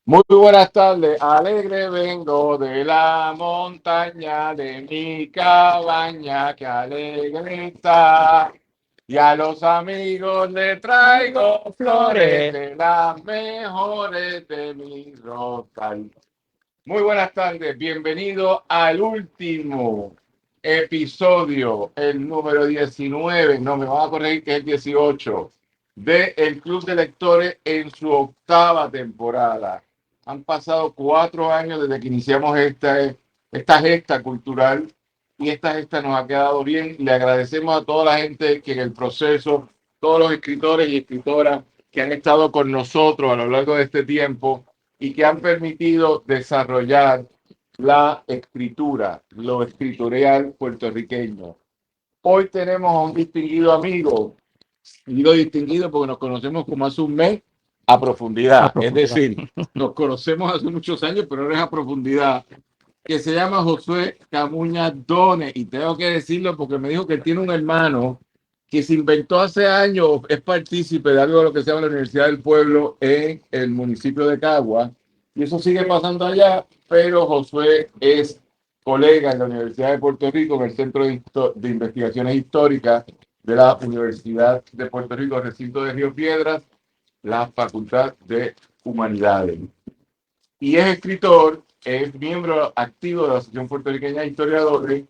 Muy buenas tardes, alegre vengo de la montaña de mi cabaña, que alegre está. Y a los amigos le traigo flores de las mejores de mi rota. Muy buenas tardes, bienvenido al último episodio, el número 19, no me van a corregir que es el 18, de El Club de Lectores en su octava temporada. Han pasado 4 años desde que iniciamos esta gesta cultural y esta gesta nos ha quedado bien. Le agradecemos a toda la gente que en el proceso, todos los escritores y escritoras que han estado con nosotros a lo largo de este tiempo y que han permitido desarrollar la escritura, lo escritorial puertorriqueño. Hoy tenemos a un distinguido amigo, y digo distinguido porque nos conocemos como hace un mes a profundidad, es decir, nos conocemos hace muchos años, pero no es a profundidad, que se llama Josué Camuña Dones, y tengo que decirlo porque me dijo que tiene un hermano que se inventó hace años, es partícipe de algo de lo que se llama la Universidad del Pueblo en el municipio de Cagua, y eso sigue pasando allá, pero Josué es colega en la Universidad de Puerto Rico, en el Centro de Investigaciones Históricas de la Universidad de Puerto Rico, recinto de Río Piedras, la Facultad de Humanidades. Y es escritor, es miembro activo de la Asociación Puertorriqueña de Historiadores,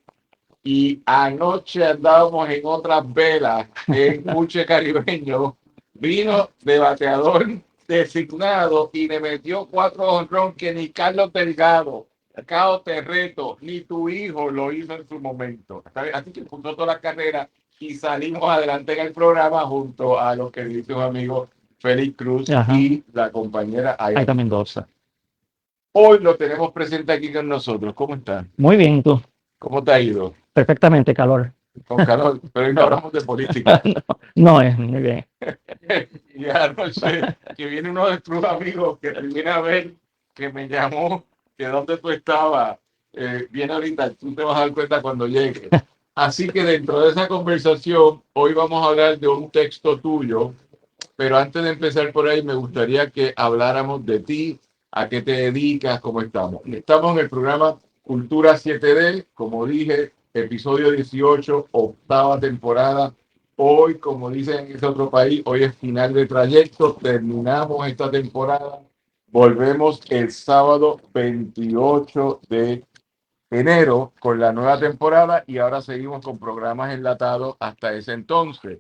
y anoche andábamos en otras velas en Puche Caribeño, vino de bateador designado y le metió 4 jonrones que ni Carlos Delgado, Cao Terreto, ni tu hijo lo hizo en su momento. Así que puso toda la carrera y salimos adelante en el programa junto a los que dice un amigo Félix Cruz. Ajá. Y la compañera Aida Mendoza. Hoy lo tenemos presente aquí con nosotros. ¿Cómo está? Muy bien, ¿tú? ¿Cómo te ha ido? Perfectamente, calor. Con calor, pero hoy no hablamos de política. No es, muy bien. Y anoche que viene uno de tus amigos que termina a ver, que me llamó, que dónde tú estabas, viene ahorita, tú te vas a dar cuenta cuando llegue. Así que dentro de esa conversación, hoy vamos a hablar de un texto tuyo, pero antes de empezar por ahí, me gustaría que habláramos de ti, a qué te dedicas, cómo estamos. Estamos en el programa Cultura 7D, como dije, episodio 18, octava temporada. Hoy, como dicen en ese otro país, hoy es final de trayecto, terminamos esta temporada, volvemos el sábado 28 de enero con la nueva temporada y ahora seguimos con programas enlatados hasta ese entonces.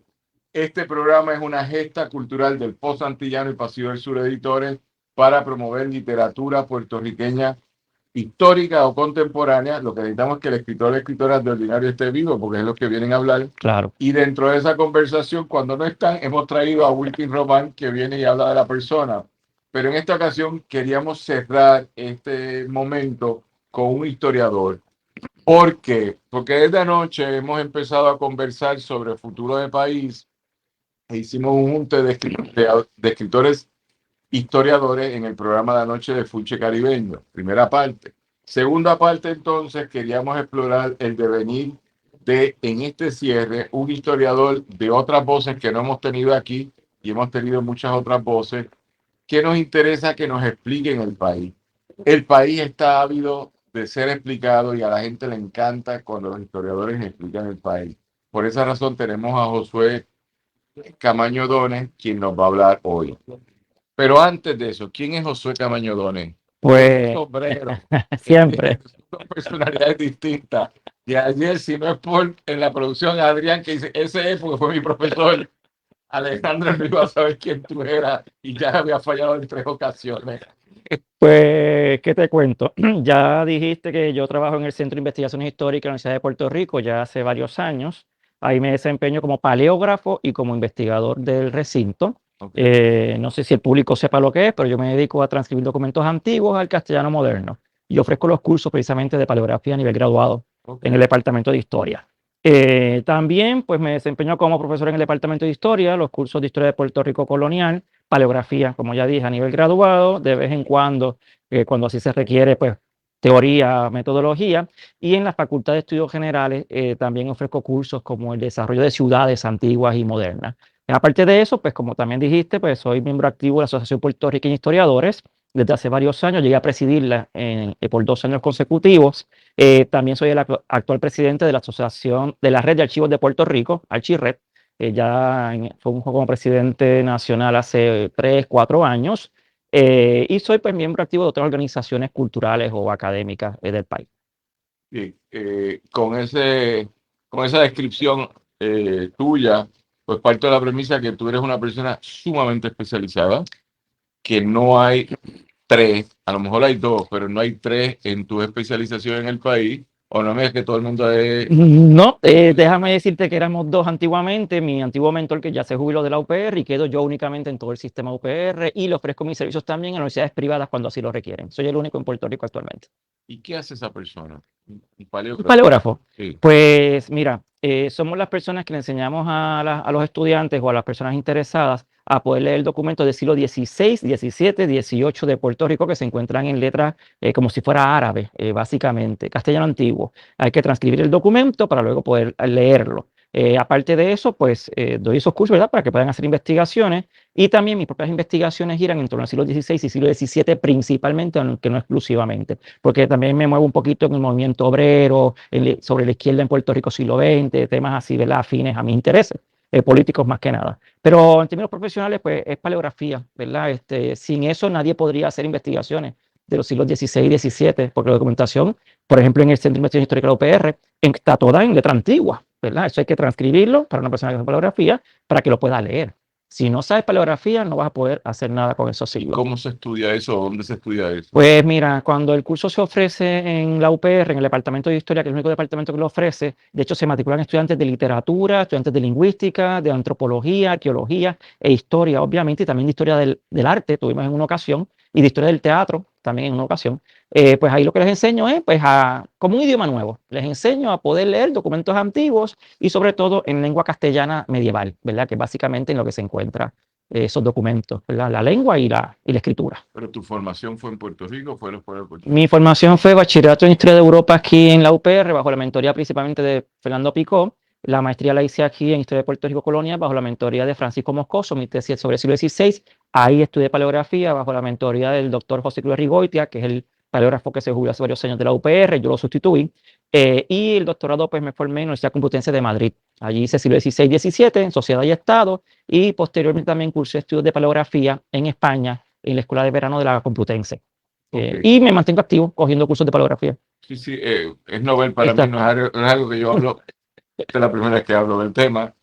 Este programa es una gesta cultural del Post Antillano y Pasillo del Sur Editores para promover literatura puertorriqueña histórica o contemporánea. Lo que necesitamos es que el escritor o escritora de ordinario esté vivo, porque es lo que vienen a hablar. Claro. Y dentro de esa conversación, cuando no están, hemos traído a Wilkin Román, que viene y habla de la persona. Pero en esta ocasión queríamos cerrar este momento con un historiador. ¿Por qué? Porque desde anoche hemos empezado a conversar sobre el futuro del país e hicimos un junte de escritores historiadores en el programa de anoche de Fuche Caribeño, primera parte. Segunda parte, entonces, queríamos explorar el devenir de, en este cierre, un historiador de otras voces que no hemos tenido aquí y hemos tenido muchas otras voces que nos interesa que nos expliquen el país. El país está ávido de ser explicado y a la gente le encanta cuando los historiadores explican el país. Por esa razón tenemos a Josué Camaño Dones, quien nos va a hablar hoy. Pero antes de eso, ¿quién es Josué Camaño Dones? Pues Sombrero. siempre. Son personalidades distintas. Y ayer, si no es por en la producción, Adrián, que dice, ese es porque fue mi profesor, Alejandro no iba a saber quién tú eras y ya había fallado en 3 ocasiones. Pues, ¿qué te cuento? Ya dijiste que yo trabajo en el Centro de Investigaciones Históricas de la Universidad de Puerto Rico ya hace varios años. Ahí me desempeño como paleógrafo y como investigador del recinto. Okay. No sé si el público sepa lo que es, pero yo me dedico a transcribir documentos antiguos al castellano moderno y ofrezco los cursos precisamente de paleografía a nivel graduado en el Departamento de Historia. También pues me desempeño como profesor en el Departamento de Historia, los cursos de Historia de Puerto Rico Colonial, paleografía, como ya dije, a nivel graduado, de vez en cuando, cuando así se requiere, pues teoría, metodología, y en la Facultad de Estudios Generales también ofrezco cursos como el desarrollo de ciudades antiguas y modernas. Aparte de eso, pues como también dijiste, pues soy miembro activo de la Asociación Puertorriqueña de Historiadores desde hace varios años, llegué a presidirla por 2 años consecutivos. También soy el actual presidente de la Asociación de la Red de Archivos de Puerto Rico, Archired. Fue como presidente nacional hace 3, 4 años. Y soy pues miembro activo de otras organizaciones culturales o académicas del país. Sí, con esa descripción tuya, pues parto de la premisa que tú eres una persona sumamente especializada, que no hay tres, a lo mejor hay dos, pero no hay tres en tu especialización en el país, o no me digas que todo el mundo es... No, déjame decirte que éramos 2 antiguamente. Mi antiguo mentor que ya se jubiló de la UPR y quedo yo únicamente en todo el sistema UPR y le ofrezco mis servicios también en universidades privadas cuando así lo requieren. Soy el único en Puerto Rico actualmente. ¿Y qué hace esa persona? Un ¿Un paleógrafo. paleógrafo? Sí. Pues mira, somos las personas que le enseñamos a los estudiantes o a las personas interesadas a poder leer documentos del siglo XVI, XVII, XVIII de Puerto Rico que se encuentran en letras como si fuera árabe, básicamente, castellano antiguo. Hay que transcribir el documento para luego poder leerlo. Aparte de eso, pues doy esos cursos, ¿verdad? Para que puedan hacer investigaciones y también mis propias investigaciones giran en torno al siglo XVI y siglo XVII principalmente, aunque no exclusivamente, porque también me muevo un poquito en el movimiento obrero, sobre la izquierda en Puerto Rico siglo XX, temas así, ¿verdad? Afines a mis intereses. Políticos más que nada. Pero en términos profesionales, pues es paleografía, ¿verdad? Sin eso nadie podría hacer investigaciones de los siglos XVI y XVII, porque la documentación, por ejemplo, en el Centro de Investigación Histórica de la UPR, está toda en letra antigua, ¿verdad? Eso hay que transcribirlo para una persona que hace paleografía para que lo pueda leer. Si no sabes paleografía, no vas a poder hacer nada con esos siglos. ¿Cómo se estudia eso? ¿Dónde se estudia eso? Pues mira, cuando el curso se ofrece en la UPR, en el departamento de historia, que es el único departamento que lo ofrece, de hecho se matriculan estudiantes de literatura, estudiantes de lingüística, de antropología, arqueología e historia, obviamente, y también de historia del arte, tuvimos en una ocasión, y de historia del teatro, también en una ocasión. Pues ahí lo que les enseño es, pues, como un idioma nuevo. Les enseño a poder leer documentos antiguos y sobre todo en lengua castellana medieval, ¿verdad? Que es básicamente en lo que se encuentra esos documentos, ¿verdad? La lengua y la escritura. ¿Pero tu formación fue en Puerto Rico o fue fuera de Puerto Rico? Mi formación fue bachillerato en Historia de Europa aquí en la UPR, bajo la mentoría principalmente de Fernando Picó. La maestría la hice aquí en Historia de Puerto Rico Colonia, bajo la mentoría de Francisco Moscoso, mi tesis sobre el siglo XVI. Ahí estudié paleografía, bajo la mentoría del doctor José Cruz Rigoitia, que es el paleógrafo que se jubiló hace varios años de la UPR, yo lo sustituí. Y el doctorado pues me formé en la Universidad Complutense de Madrid. Allí hice siglo XVI y XVII, en Sociedad y Estado, y posteriormente también cursé estudios de paleografía en España, en la Escuela de Verano de la Complutense. Okay. Y me mantengo activo cogiendo cursos de paleografía. Sí, sí, es novel para mí, no es algo que yo hablo, esta es la primera vez que hablo del tema,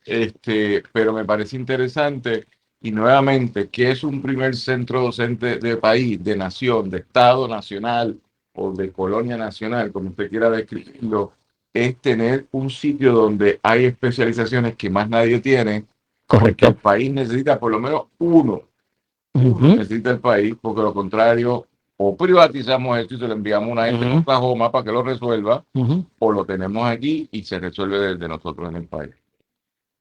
pero me parece interesante. Y nuevamente, ¿qué es un primer centro docente de país, de nación, de Estado nacional o de colonia nacional, como usted quiera describirlo? Es tener un sitio donde hay especializaciones que más nadie tiene. Correcto. Porque el país necesita por lo menos uno. Necesita el país, porque lo contrario, o privatizamos esto y se lo enviamos a una gente en Oklahoma para que lo resuelva, o lo tenemos aquí y se resuelve desde nosotros en el país.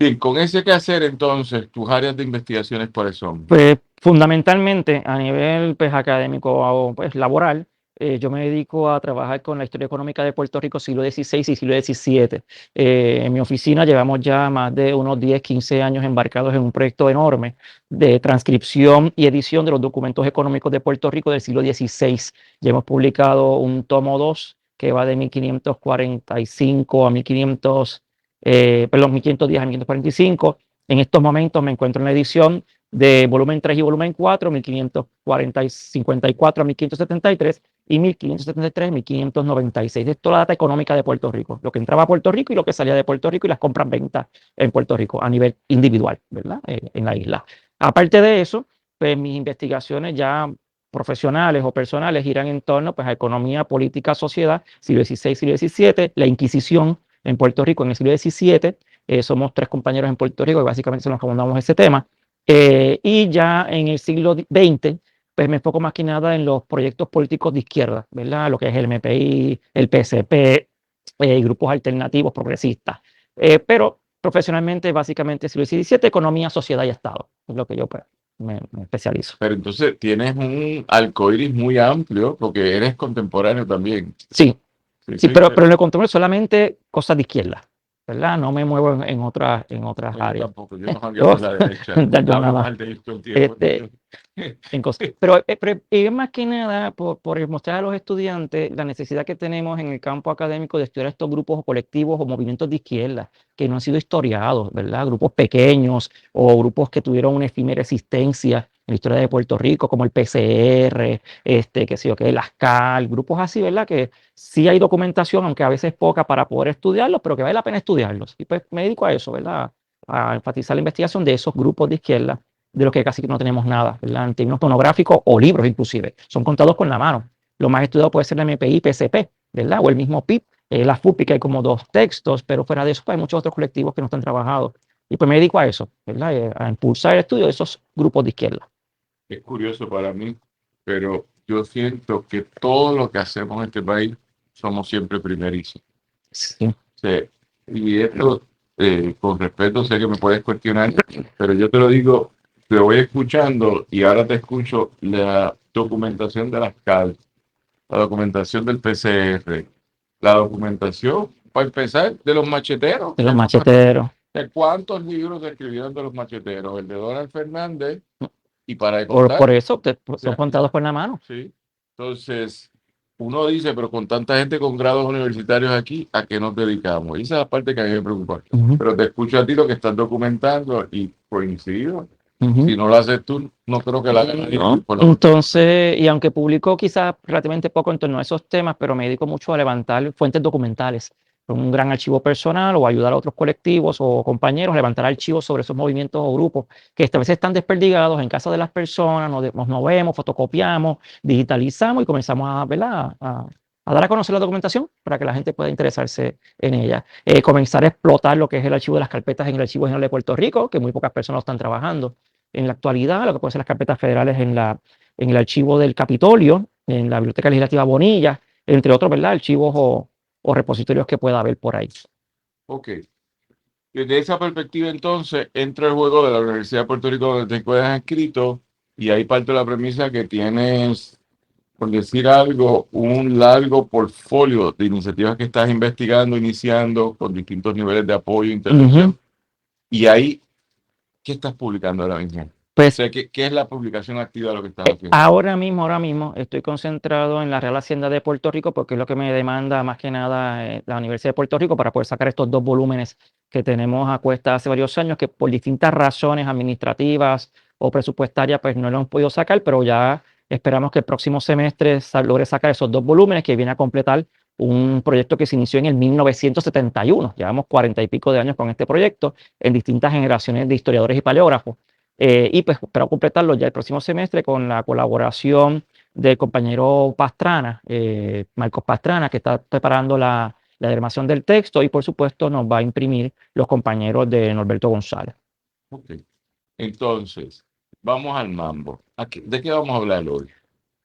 Bien, con ese quehacer, entonces, tus áreas de investigaciones, ¿cuáles son? Pues fundamentalmente a nivel pues, académico o pues, laboral, yo me dedico a trabajar con la historia económica de Puerto Rico siglo XVI y siglo XVII. En mi oficina llevamos ya más de unos 10, 15 años embarcados en un proyecto enorme de transcripción y edición de los documentos económicos de Puerto Rico del siglo XVI. Ya hemos publicado un tomo 2 que va de 1545 a 1510 a 1545. En estos momentos me encuentro en la edición de volumen 3 y volumen 4, 1554 a 1573 y 1573 a 1596. Esto es toda la data económica de Puerto Rico, lo que entraba a Puerto Rico y lo que salía de Puerto Rico y las compras-ventas en Puerto Rico a nivel individual, ¿verdad? En la isla. Aparte de eso, pues mis investigaciones ya profesionales o personales giran en torno pues, a economía, política, sociedad, siglo XVI, siglo XVII, la Inquisición en Puerto Rico en el siglo XVII. Somos 3 compañeros en Puerto Rico y básicamente se nos acomodamos ese tema. Y ya en el siglo XX, pues me enfoco más que nada en los proyectos políticos de izquierda, ¿verdad? Lo que es el MPI, el PSP, grupos alternativos progresistas. Pero profesionalmente, básicamente, siglo XVII, economía, sociedad y Estado. Es lo que yo pues, me especializo. Pero entonces tienes un arcoíris muy amplio porque eres contemporáneo también. Sí, sí, pero en el control solamente cosas de izquierda. ¿verdad? No me muevo en otras No, yo áreas. tampoco, yo no jangueo por la derecha. Yo Hablo nada. mal de esto el tiempo. Este, en cosas. Pero es más que nada por mostrar a los estudiantes la necesidad que tenemos en el campo académico de estudiar estos grupos o colectivos o movimientos de izquierda que no han sido historiados, ¿verdad? Grupos pequeños o grupos que tuvieron una efímera existencia en la historia de Puerto Rico, como el PCR, qué sé yo, que las CAL, grupos así, ¿verdad? Que sí hay documentación, aunque a veces poca para poder estudiarlos, pero que vale la pena estudiarlos. Y pues me dedico a eso, ¿verdad? A enfatizar la investigación de esos grupos de izquierda de los que casi no tenemos nada, ¿verdad? En términos monográficos o libros inclusive, son contados con la mano. Lo más estudiado puede ser la MPI, PCP, ¿verdad? O el mismo PIP, la FUPI, que hay como 2 textos, pero fuera de eso pues, hay muchos otros colectivos que no están trabajados. Y pues me dedico a eso, ¿verdad? A impulsar el estudio de esos grupos de izquierda. Es curioso para mí, pero yo siento que todo lo que hacemos en este país somos siempre primerizos. Sí. Sí. Y esto, con respeto, sé que me puedes cuestionar, pero yo te lo digo, te voy escuchando y ahora te escucho la documentación de las CAL, la documentación del PCR, la documentación, para empezar, de los macheteros. De los macheteros. ¿De cuántos libros se escribieron de los macheteros? El de Donald Fernández y para de contar. Por eso son contados con la mano. Sí. Entonces, uno dice, pero con tanta gente con grados universitarios aquí, ¿a qué nos dedicamos? Y esa es la parte que a mí me preocupa. Pero te escucho a ti lo que estás documentando y coincido. Si no lo haces tú, no creo que la haga nadie. ¿No? Entonces, y aunque publico quizás relativamente poco en torno a esos temas, pero me dedico mucho a levantar fuentes documentales, con un gran archivo personal o ayudar a otros colectivos o compañeros a levantar archivos sobre esos movimientos o grupos que a veces están desperdigados en casa de las personas, nos movemos, fotocopiamos, digitalizamos y comenzamos a, ¿verdad? A dar a conocer la documentación para que la gente pueda interesarse en ella. Comenzar a explotar lo que es el archivo de las carpetas en el Archivo General de Puerto Rico, que muy pocas personas lo están trabajando en la actualidad, lo que pueden ser las carpetas federales en el archivo del Capitolio, en la Biblioteca Legislativa Bonilla, entre otros, ¿verdad? Archivos o repositorios que pueda haber por ahí. Ok. Desde esa perspectiva, entonces, entra el juego de la Universidad de Puerto Rico donde te encuentras inscrito y ahí parte la premisa que tienes, por decir algo, un largo portfolio de iniciativas que estás investigando, iniciando con distintos niveles de apoyo e intervención. Y ahí, ¿qué estás publicando ahora mismo? Pues, o sea, ¿qué es la publicación activa de lo que estás haciendo? Ahora mismo estoy concentrado en la Real Hacienda de Puerto Rico porque es lo que me demanda más que nada la Universidad de Puerto Rico para poder sacar estos 2 volúmenes que tenemos a cuesta hace varios años que por distintas razones administrativas o presupuestarias pues no lo hemos podido sacar, pero ya esperamos que el próximo semestre logre sacar esos 2 volúmenes que viene a completar un proyecto que se inició en el 1971. Llevamos 40 y pico de años con este proyecto en distintas generaciones de historiadores y paleógrafos. Y pues espero completarlo ya el próximo semestre con la colaboración del compañero Pastrana, Marcos Pastrana, que está preparando la diagramación del texto y por supuesto nos va a imprimir los compañeros de Norberto González. Ok. Entonces, vamos al mambo. ¿De qué vamos a hablar hoy?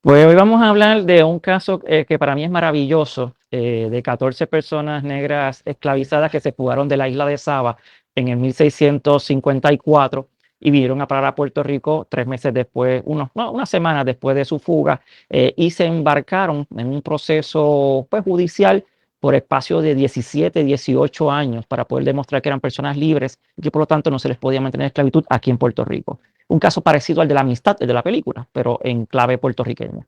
Pues hoy vamos a hablar de un caso que para mí es maravilloso, de 14 personas negras esclavizadas que se fugaron de la isla de Saba en el 1654 y vinieron a parar a Puerto Rico 3 meses después, unas semanas después de su fuga, y se embarcaron en un proceso pues, judicial por espacio de 17, 18 años para poder demostrar que eran personas libres y que por lo tanto no se les podía mantener esclavitud aquí en Puerto Rico. Un caso parecido al de la amistad, el de la película, pero en clave puertorriqueña.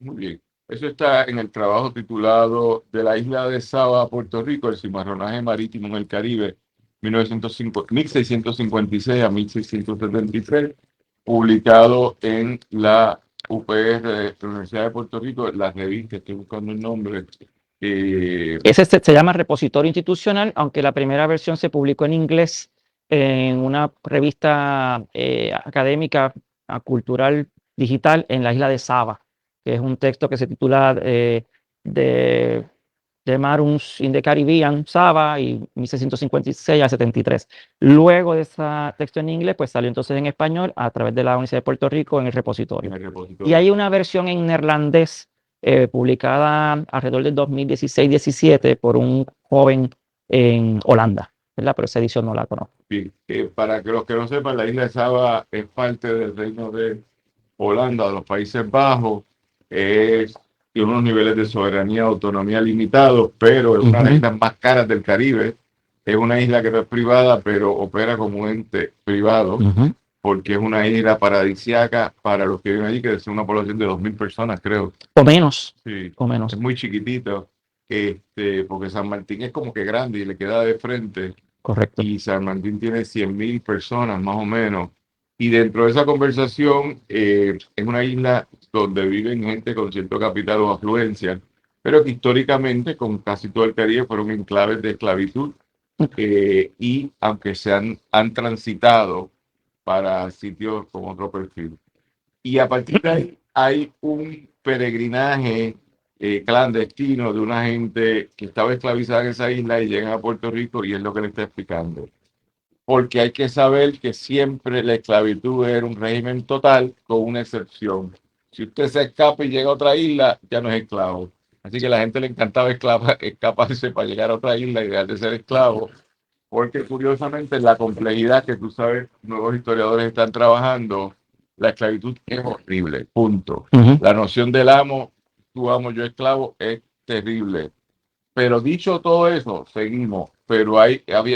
Muy bien. Eso está en el trabajo titulado De la isla de Saba a Puerto Rico, el cimarronaje marítimo en el Caribe, 1656 a 1673, publicado en la UPR de la Universidad de Puerto Rico, la revista, estoy buscando el nombre. Ese se llama Repositorio Institucional, aunque la primera versión se publicó en inglés en una revista académica, cultural, digital en la isla de Saba, que es un texto que se titula de Maroons in the Caribbean, Saba, y 1656 a 73. Luego de ese texto en inglés, pues salió entonces en español a través de la Universidad de Puerto Rico en el repositorio. Y hay una versión en neerlandés publicada alrededor del 2016-17 por un joven en Holanda, ¿verdad? Pero esa edición no la conozco. Bien, para que los que no sepan, la isla de Saba es parte del reino de Holanda, de los Países Bajos, tiene unos niveles de soberanía, autonomía limitados, pero es una de las islas más caras del Caribe, es una isla que no es privada, pero opera como un ente privado, porque es una isla paradisíaca para los que viven allí, que es una población de 2.000 personas, creo. O menos. Sí, O menos. es muy chiquitito, porque San Martín es como que grande y le queda de frente. Correcto. Y San Martín tiene 100.000 personas más o menos. Y dentro de esa conversación es una isla donde viven gente con cierto capital o afluencia, pero que históricamente, con casi todo el Caribe, fueron enclaves de esclavitud. Y aunque han transitado para sitios con otro perfil. Y a partir de ahí hay un peregrinaje clandestino de una gente que estaba esclavizada en esa isla y llegan a Puerto Rico, y es lo que le está explicando. Porque hay que saber que siempre la esclavitud era un régimen total con una excepción. Si usted se escapa y llega a otra isla, ya no es esclavo. Así que a la gente le encantaba escaparse para llegar a otra isla y dejar de ser esclavo, porque curiosamente la complejidad que tú sabes, nuevos historiadores están trabajando, la esclavitud es horrible, punto. La noción del amo, tú amo, yo esclavo, es terrible. Pero dicho todo eso, seguimos. Pero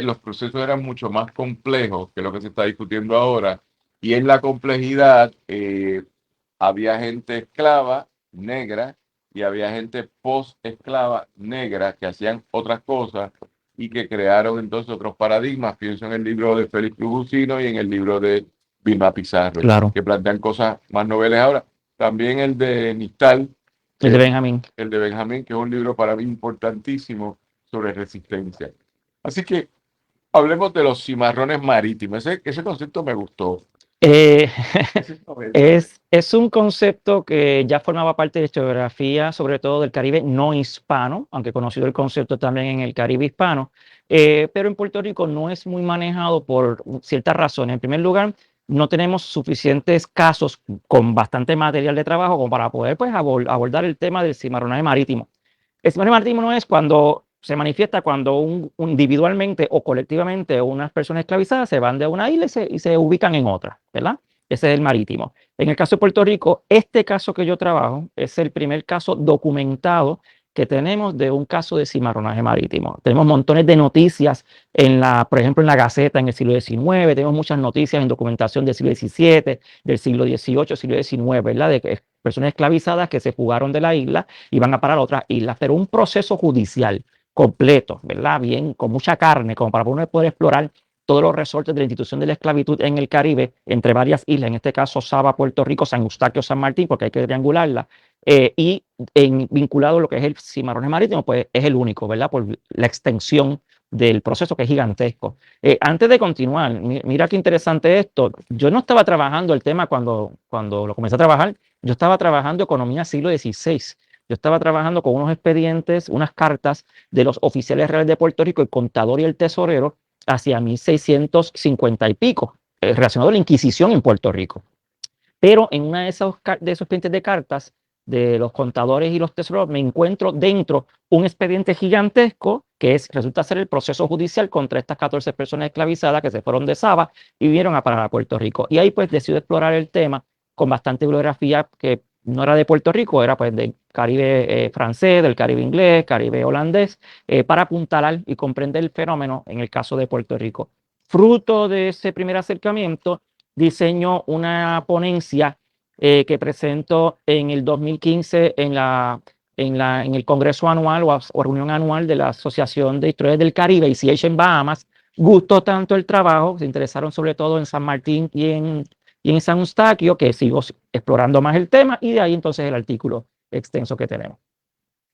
los procesos eran mucho más complejos que lo que se está discutiendo ahora. Y en la complejidad había gente esclava negra y había gente post-esclava negra que hacían otras cosas y que crearon entonces otros paradigmas. Pienso en el libro de Félix Trujillo y en el libro de Vilma Pizarro, Claro. que plantean cosas más noveles ahora. También el de Nistal, El de Benjamín. El de Benjamín, que es un libro para mí importantísimo sobre resistencia. Así que hablemos de los cimarrones marítimos. Ese concepto me gustó. Es un concepto que ya formaba parte de la geografía, sobre todo del Caribe no hispano, aunque conocido el concepto también en el Caribe hispano, pero en Puerto Rico no es muy manejado por ciertas razones. En primer lugar, no tenemos suficientes casos con bastante material de trabajo como para poder pues, abordar el tema del cimarronaje marítimo. El cimarronaje marítimo no es cuando se manifiesta cuando individualmente o colectivamente unas personas esclavizadas se van de una isla y se ubican en otra, ¿verdad? Ese es el marítimo. En el caso de Puerto Rico, este caso que yo trabajo es el primer caso documentado que tenemos de un caso de cimarronaje marítimo. Tenemos montones de noticias por ejemplo, en la Gaceta en el siglo XIX, tenemos muchas noticias en documentación del siglo XVII, del siglo XVIII, siglo XIX, ¿verdad? De personas esclavizadas que se fugaron de la isla y van a parar a otras islas, pero un proceso judicial completo, ¿verdad? Bien, con mucha carne, como para uno poder explorar todos los resortes de la institución de la esclavitud en el Caribe, entre varias islas, en este caso Saba, Puerto Rico, San Eustaquio, San Martín, porque hay que triangularla, y vinculado a lo que es el cimarrones marítimo, pues es el único, ¿verdad? Por la extensión del proceso que es gigantesco. Antes de continuar, mira qué interesante esto. Yo no estaba trabajando el tema cuando lo comencé a trabajar, yo estaba trabajando economía siglo XVI. Yo estaba trabajando con unos expedientes, unas cartas de los oficiales reales de Puerto Rico, el contador y el tesorero, hacia 1650 y pico, relacionado a la Inquisición en Puerto Rico. Pero en una de esos expedientes de cartas de los contadores y los tesoreros me encuentro dentro un expediente gigantesco que resulta ser el proceso judicial contra estas 14 personas esclavizadas que se fueron de Saba y vinieron a parar a Puerto Rico. Y ahí pues decido explorar el tema con bastante bibliografía que no era de Puerto Rico, era pues del Caribe francés, del Caribe inglés, Caribe holandés, para apuntalar y comprender el fenómeno en el caso de Puerto Rico. Fruto de ese primer acercamiento, diseño una ponencia que presento en el 2015 en el Congreso Anual o reunión anual de la Asociación de Historiadores del Caribe, ICH en Bahamas. Gustó tanto el trabajo, se interesaron sobre todo en San Martín y en San Eustaquio, que sigo explorando más el tema, y de ahí entonces el artículo extenso que tenemos.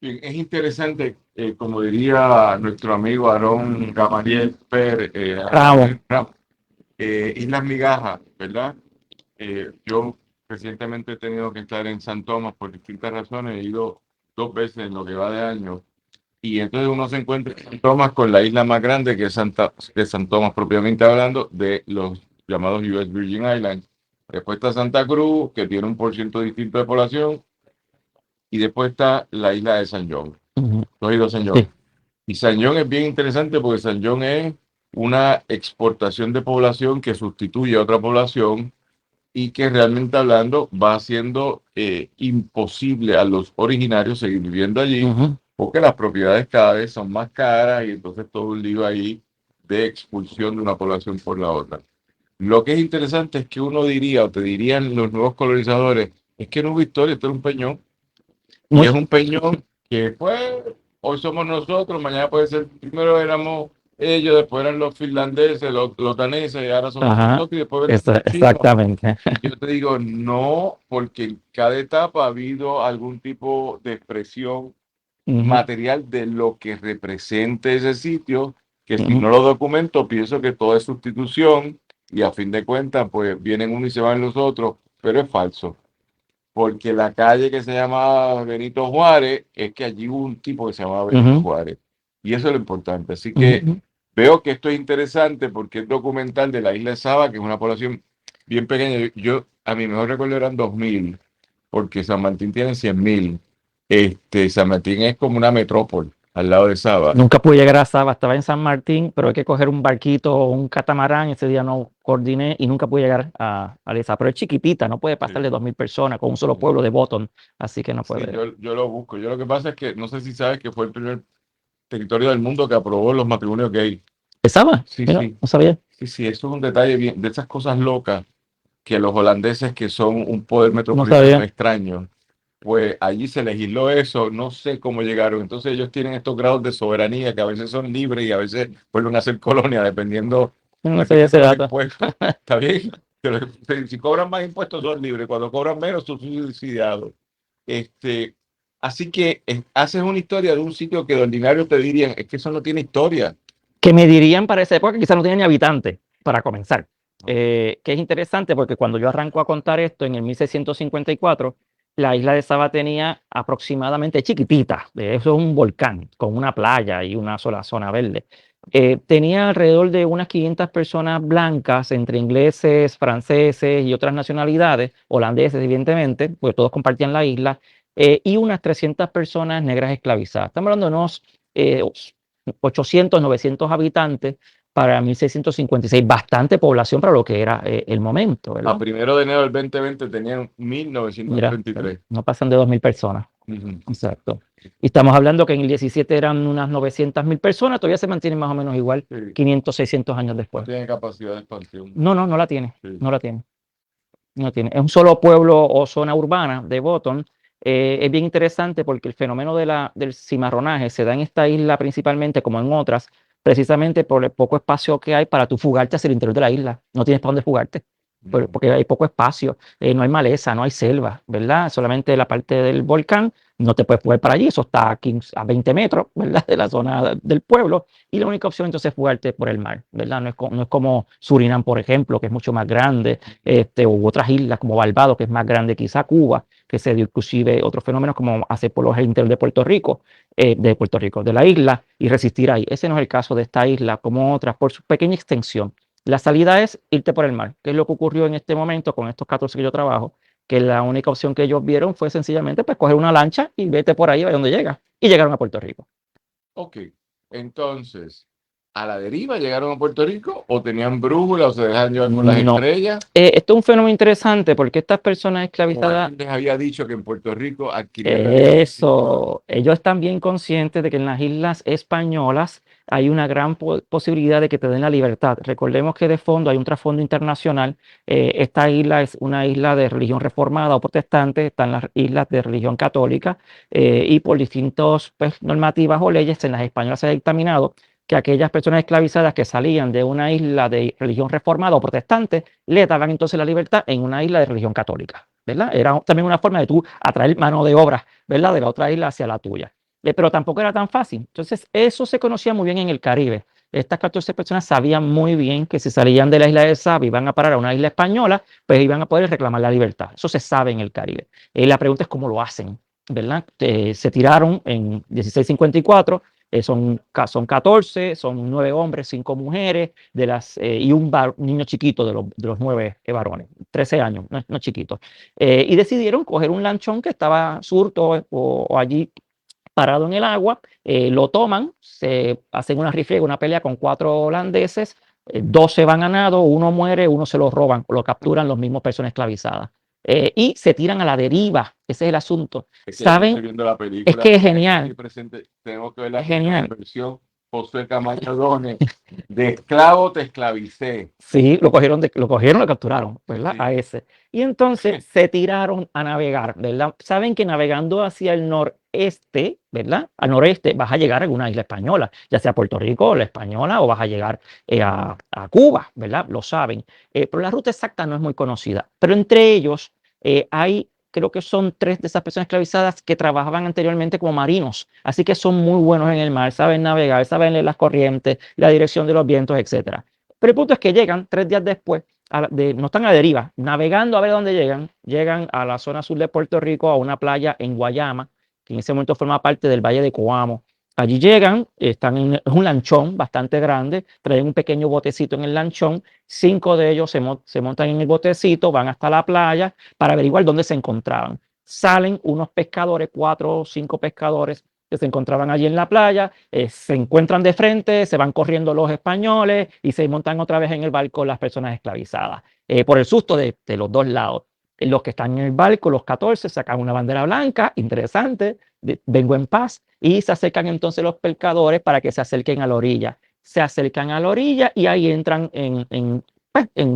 Es interesante, como diría nuestro amigo Aarón Gamaliel Islas Migajas, ¿verdad? Yo recientemente he tenido que estar en San Tomás por distintas razones, he ido 2 veces en lo que va de año, y entonces uno se encuentra en San Tomás con la isla más grande que es San Tomás propiamente hablando, de los llamados US Virgin Islands. Después está Santa Cruz, que tiene un % distinto de población, y después está la isla de San John. ¿Tú has ido a San John? Sí. Y San John es bien interesante porque San John es una exportación de población que sustituye a otra población y que realmente hablando va haciendo imposible a los originarios seguir viviendo allí, porque las propiedades cada vez son más caras y entonces todo un lío ahí de expulsión de una población por la otra. Lo que es interesante es que uno diría, o te dirían los nuevos colonizadores, es que no hubo historia, esto es un peñón. Y es un peñón que, pues, hoy somos nosotros, mañana puede ser, primero éramos ellos, después eran los finlandeses, los daneses, y ahora somos nosotros, y después ven los chinos. Exactamente. Yo te digo, no, porque en cada etapa ha habido algún tipo de expresión material de lo que represente ese sitio, que si no lo documento, pienso que todo es sustitución y a fin de cuentas, pues vienen uno y se van los otros, pero es falso. Porque la calle que se llamaba Benito Juárez, es que allí hubo un tipo que se llamaba Benito Juárez. Y eso es lo importante. Así que veo que esto es interesante porque es documental de la isla de Saba, que es una población bien pequeña. Yo a mi mejor recuerdo eran 2000, porque San Martín tiene 100,000. San Martín es como una metrópoli al lado de Saba. Nunca pude llegar a Saba, estaba en San Martín, pero hay que coger un barquito o un catamarán. Ese día no coordiné y nunca pude llegar a esa. Pero es chiquitita, no puede pasar de 2,000 personas con un solo pueblo de Botón, así que no puede. Sí, yo lo busco. Yo lo que pasa es que no sé si sabes que fue el primer territorio del mundo que aprobó los matrimonios gay. ¿Saba? Sí, Mira, sí. no sabía. Sí, eso es un detalle bien, de esas cosas locas que los holandeses, que son un poder No metropolitano sabía. extraño, pues allí se legisló eso, no sé cómo llegaron. Entonces ellos tienen estos grados de soberanía que a veces son libres y a veces vuelven a ser colonia, dependiendo No de sabía ese los dato. impuestos. ¿Está bien? Pero si cobran más impuestos son libres, cuando cobran menos son subsidiados. Así que haces una historia de un sitio que de ordinario te dirían, es que eso no tiene historia. Que me dirían para esa época que quizás no tenía ni habitantes, para comenzar. Que es interesante porque cuando yo arranco a contar esto en el 1654, la isla de Saba tenía aproximadamente chiquitita, eso es un volcán con una playa y una sola zona verde. Tenía alrededor de unas 500 personas blancas, entre ingleses, franceses y otras nacionalidades, holandeses evidentemente, porque todos compartían la isla, y unas 300 personas negras esclavizadas. Estamos hablando de unos 800, 900 habitantes para 1656, bastante población para lo que era el momento, ¿verdad? A 1 de enero del 2020 tenían 1933. Mira, no pasan de 2,000 personas. Exacto. Y estamos hablando que en el 17 eran unas 900,000 personas, todavía se mantienen más o menos igual, 500, 600 años después. No tiene capacidad de expansión. No la tiene, no la tiene. No tiene. Es un solo pueblo o zona urbana de Botón. Es bien interesante porque el fenómeno del cimarronaje se da en esta isla principalmente, como en otras, precisamente por el poco espacio que hay para tú fugarte hacia el interior de la isla. No tienes para dónde fugarte, porque hay poco espacio, no hay maleza, no hay selva, ¿verdad? Solamente la parte del volcán, no te puedes fugar para allí, eso está a 20 metros, ¿verdad? De la zona del pueblo, y la única opción entonces es fugarte por el mar, ¿verdad? No es como Surinam, por ejemplo, que es mucho más grande, u otras islas como Barbados, que es más grande quizá Cuba, que se dio inclusive otros fenómenos como hace por los interior de Puerto Rico, de la isla, y resistir ahí. Ese no es el caso de esta isla, como otras, por su pequeña extensión. La salida es irte por el mar, que es lo que ocurrió en este momento con estos 14 que yo trabajo, que la única opción que ellos vieron fue sencillamente pues, coger una lancha y vete por ahí a donde llega. Y llegaron a Puerto Rico. Ok, entonces, ¿a la deriva llegaron a Puerto Rico o tenían brújula o se dejaron llevar por las estrellas? Esto es un fenómeno interesante porque estas personas esclavizadas... les había dicho que en Puerto Rico adquirían Eso, ellos están bien conscientes de que en las islas españolas hay una gran posibilidad de que te den la libertad. Recordemos que de fondo hay un trasfondo internacional. Esta isla es una isla de religión reformada o protestante, están las islas de religión católica y por distintas pues, normativas o leyes en las españolas se ha dictaminado que aquellas personas esclavizadas que salían de una isla de religión reformada o protestante le daban entonces la libertad en una isla de religión católica, ¿verdad? Era también una forma de tú atraer mano de obra, ¿verdad? De la otra isla hacia la tuya. Pero tampoco era tan fácil. Entonces, eso se conocía muy bien en el Caribe. Estas 14 personas sabían muy bien que si salían de la isla de Saba y iban a parar a una isla española, pues iban a poder reclamar la libertad. Eso se sabe en el Caribe. La pregunta es cómo lo hacen, ¿verdad? Se tiraron en 1654. Son 14, son 9 hombres, 5 mujeres, y un niño chiquito de los 9 varones, 13 años, no chiquito. Y decidieron coger un lanchón que estaba surto o allí parado en el agua, lo toman, se hacen una rifle, una pelea con 4 holandeses, 2 se van a nado, uno muere, uno se lo roban, lo capturan los mismos personas esclavizadas. Y se tiran a la deriva, ese es el asunto. Es que ¿Saben? estoy viendo la película, Es que es genial. presente, tenemos que ver la Es genial. versión Josué Camacho Dones, de esclavo te esclavicé. Sí, lo capturaron, ¿verdad? Sí. A ese. Y entonces se tiraron a navegar, ¿verdad? Saben que navegando hacia el noreste, ¿verdad? Al noreste vas a llegar a alguna isla española, ya sea Puerto Rico o la española, o vas a llegar a Cuba, ¿verdad? Lo saben. Pero la ruta exacta no es muy conocida. Pero entre ellos hay, creo que son 3 de esas personas esclavizadas que trabajaban anteriormente como marinos. Así que son muy buenos en el mar, saben navegar, saben leer las corrientes, la dirección de los vientos, etcétera. Pero el punto es que llegan 3 días después, no están a la deriva, navegando a ver dónde llegan a la zona sur de Puerto Rico, a una playa en Guayama, que en ese momento forma parte del Valle de Coamo. Allí llegan, están es un lanchón bastante grande, traen un pequeño botecito en el lanchón, 5 de ellos se montan en el botecito, van hasta la playa para averiguar dónde se encontraban. Salen unos pescadores, 4 o 5 pescadores, que se encontraban allí en la playa, se encuentran de frente, se van corriendo los españoles y se montan otra vez en el barco las personas esclavizadas, por el susto de los 2 lados. Los que están en el barco, los 14, sacan una bandera blanca, interesante, vengo en paz, y se acercan entonces los pescadores para que se acerquen a la orilla. Se acercan a la orilla y ahí entran en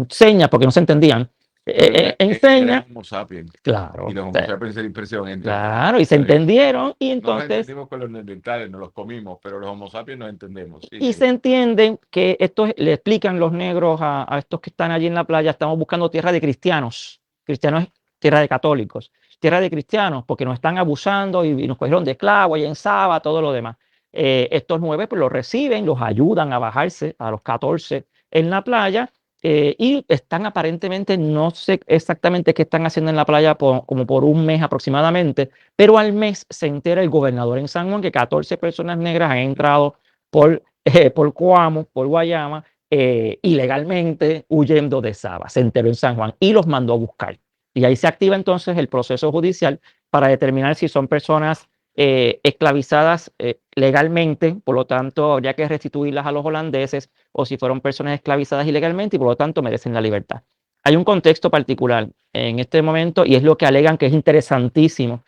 señas, porque no se entendían. En señas, Homo sapiens. claro. Y los Homo sapiens se impresión. Claro, y se entendieron, y No los entonces entendimos con los neandertales, no los comimos, pero los Homo sapiens nos entendemos. Sí, y sí. se entienden que estos le explican los negros a estos que están allí en la playa, estamos buscando tierra de cristianos, cristianos, tierra de católicos, tierra de cristianos, porque nos están abusando y nos cogieron de esclavos y en Saba, todo lo demás. Estos 9 pues los reciben, los ayudan a bajarse a los 14 en la playa, y están aparentemente, no sé exactamente qué están haciendo en la playa como por un mes aproximadamente, pero al mes se entera el gobernador en San Juan que 14 personas negras han entrado por Coamo, por Guayama, ilegalmente huyendo de Saba. Se enteró en San Juan y los mandó a buscar. Y ahí se activa entonces el proceso judicial para determinar si son personas esclavizadas legalmente, por lo tanto habría que restituirlas a los holandeses, o si fueron personas esclavizadas ilegalmente y por lo tanto merecen la libertad. Hay un contexto particular en este momento y es lo que alegan, que es interesantísimo.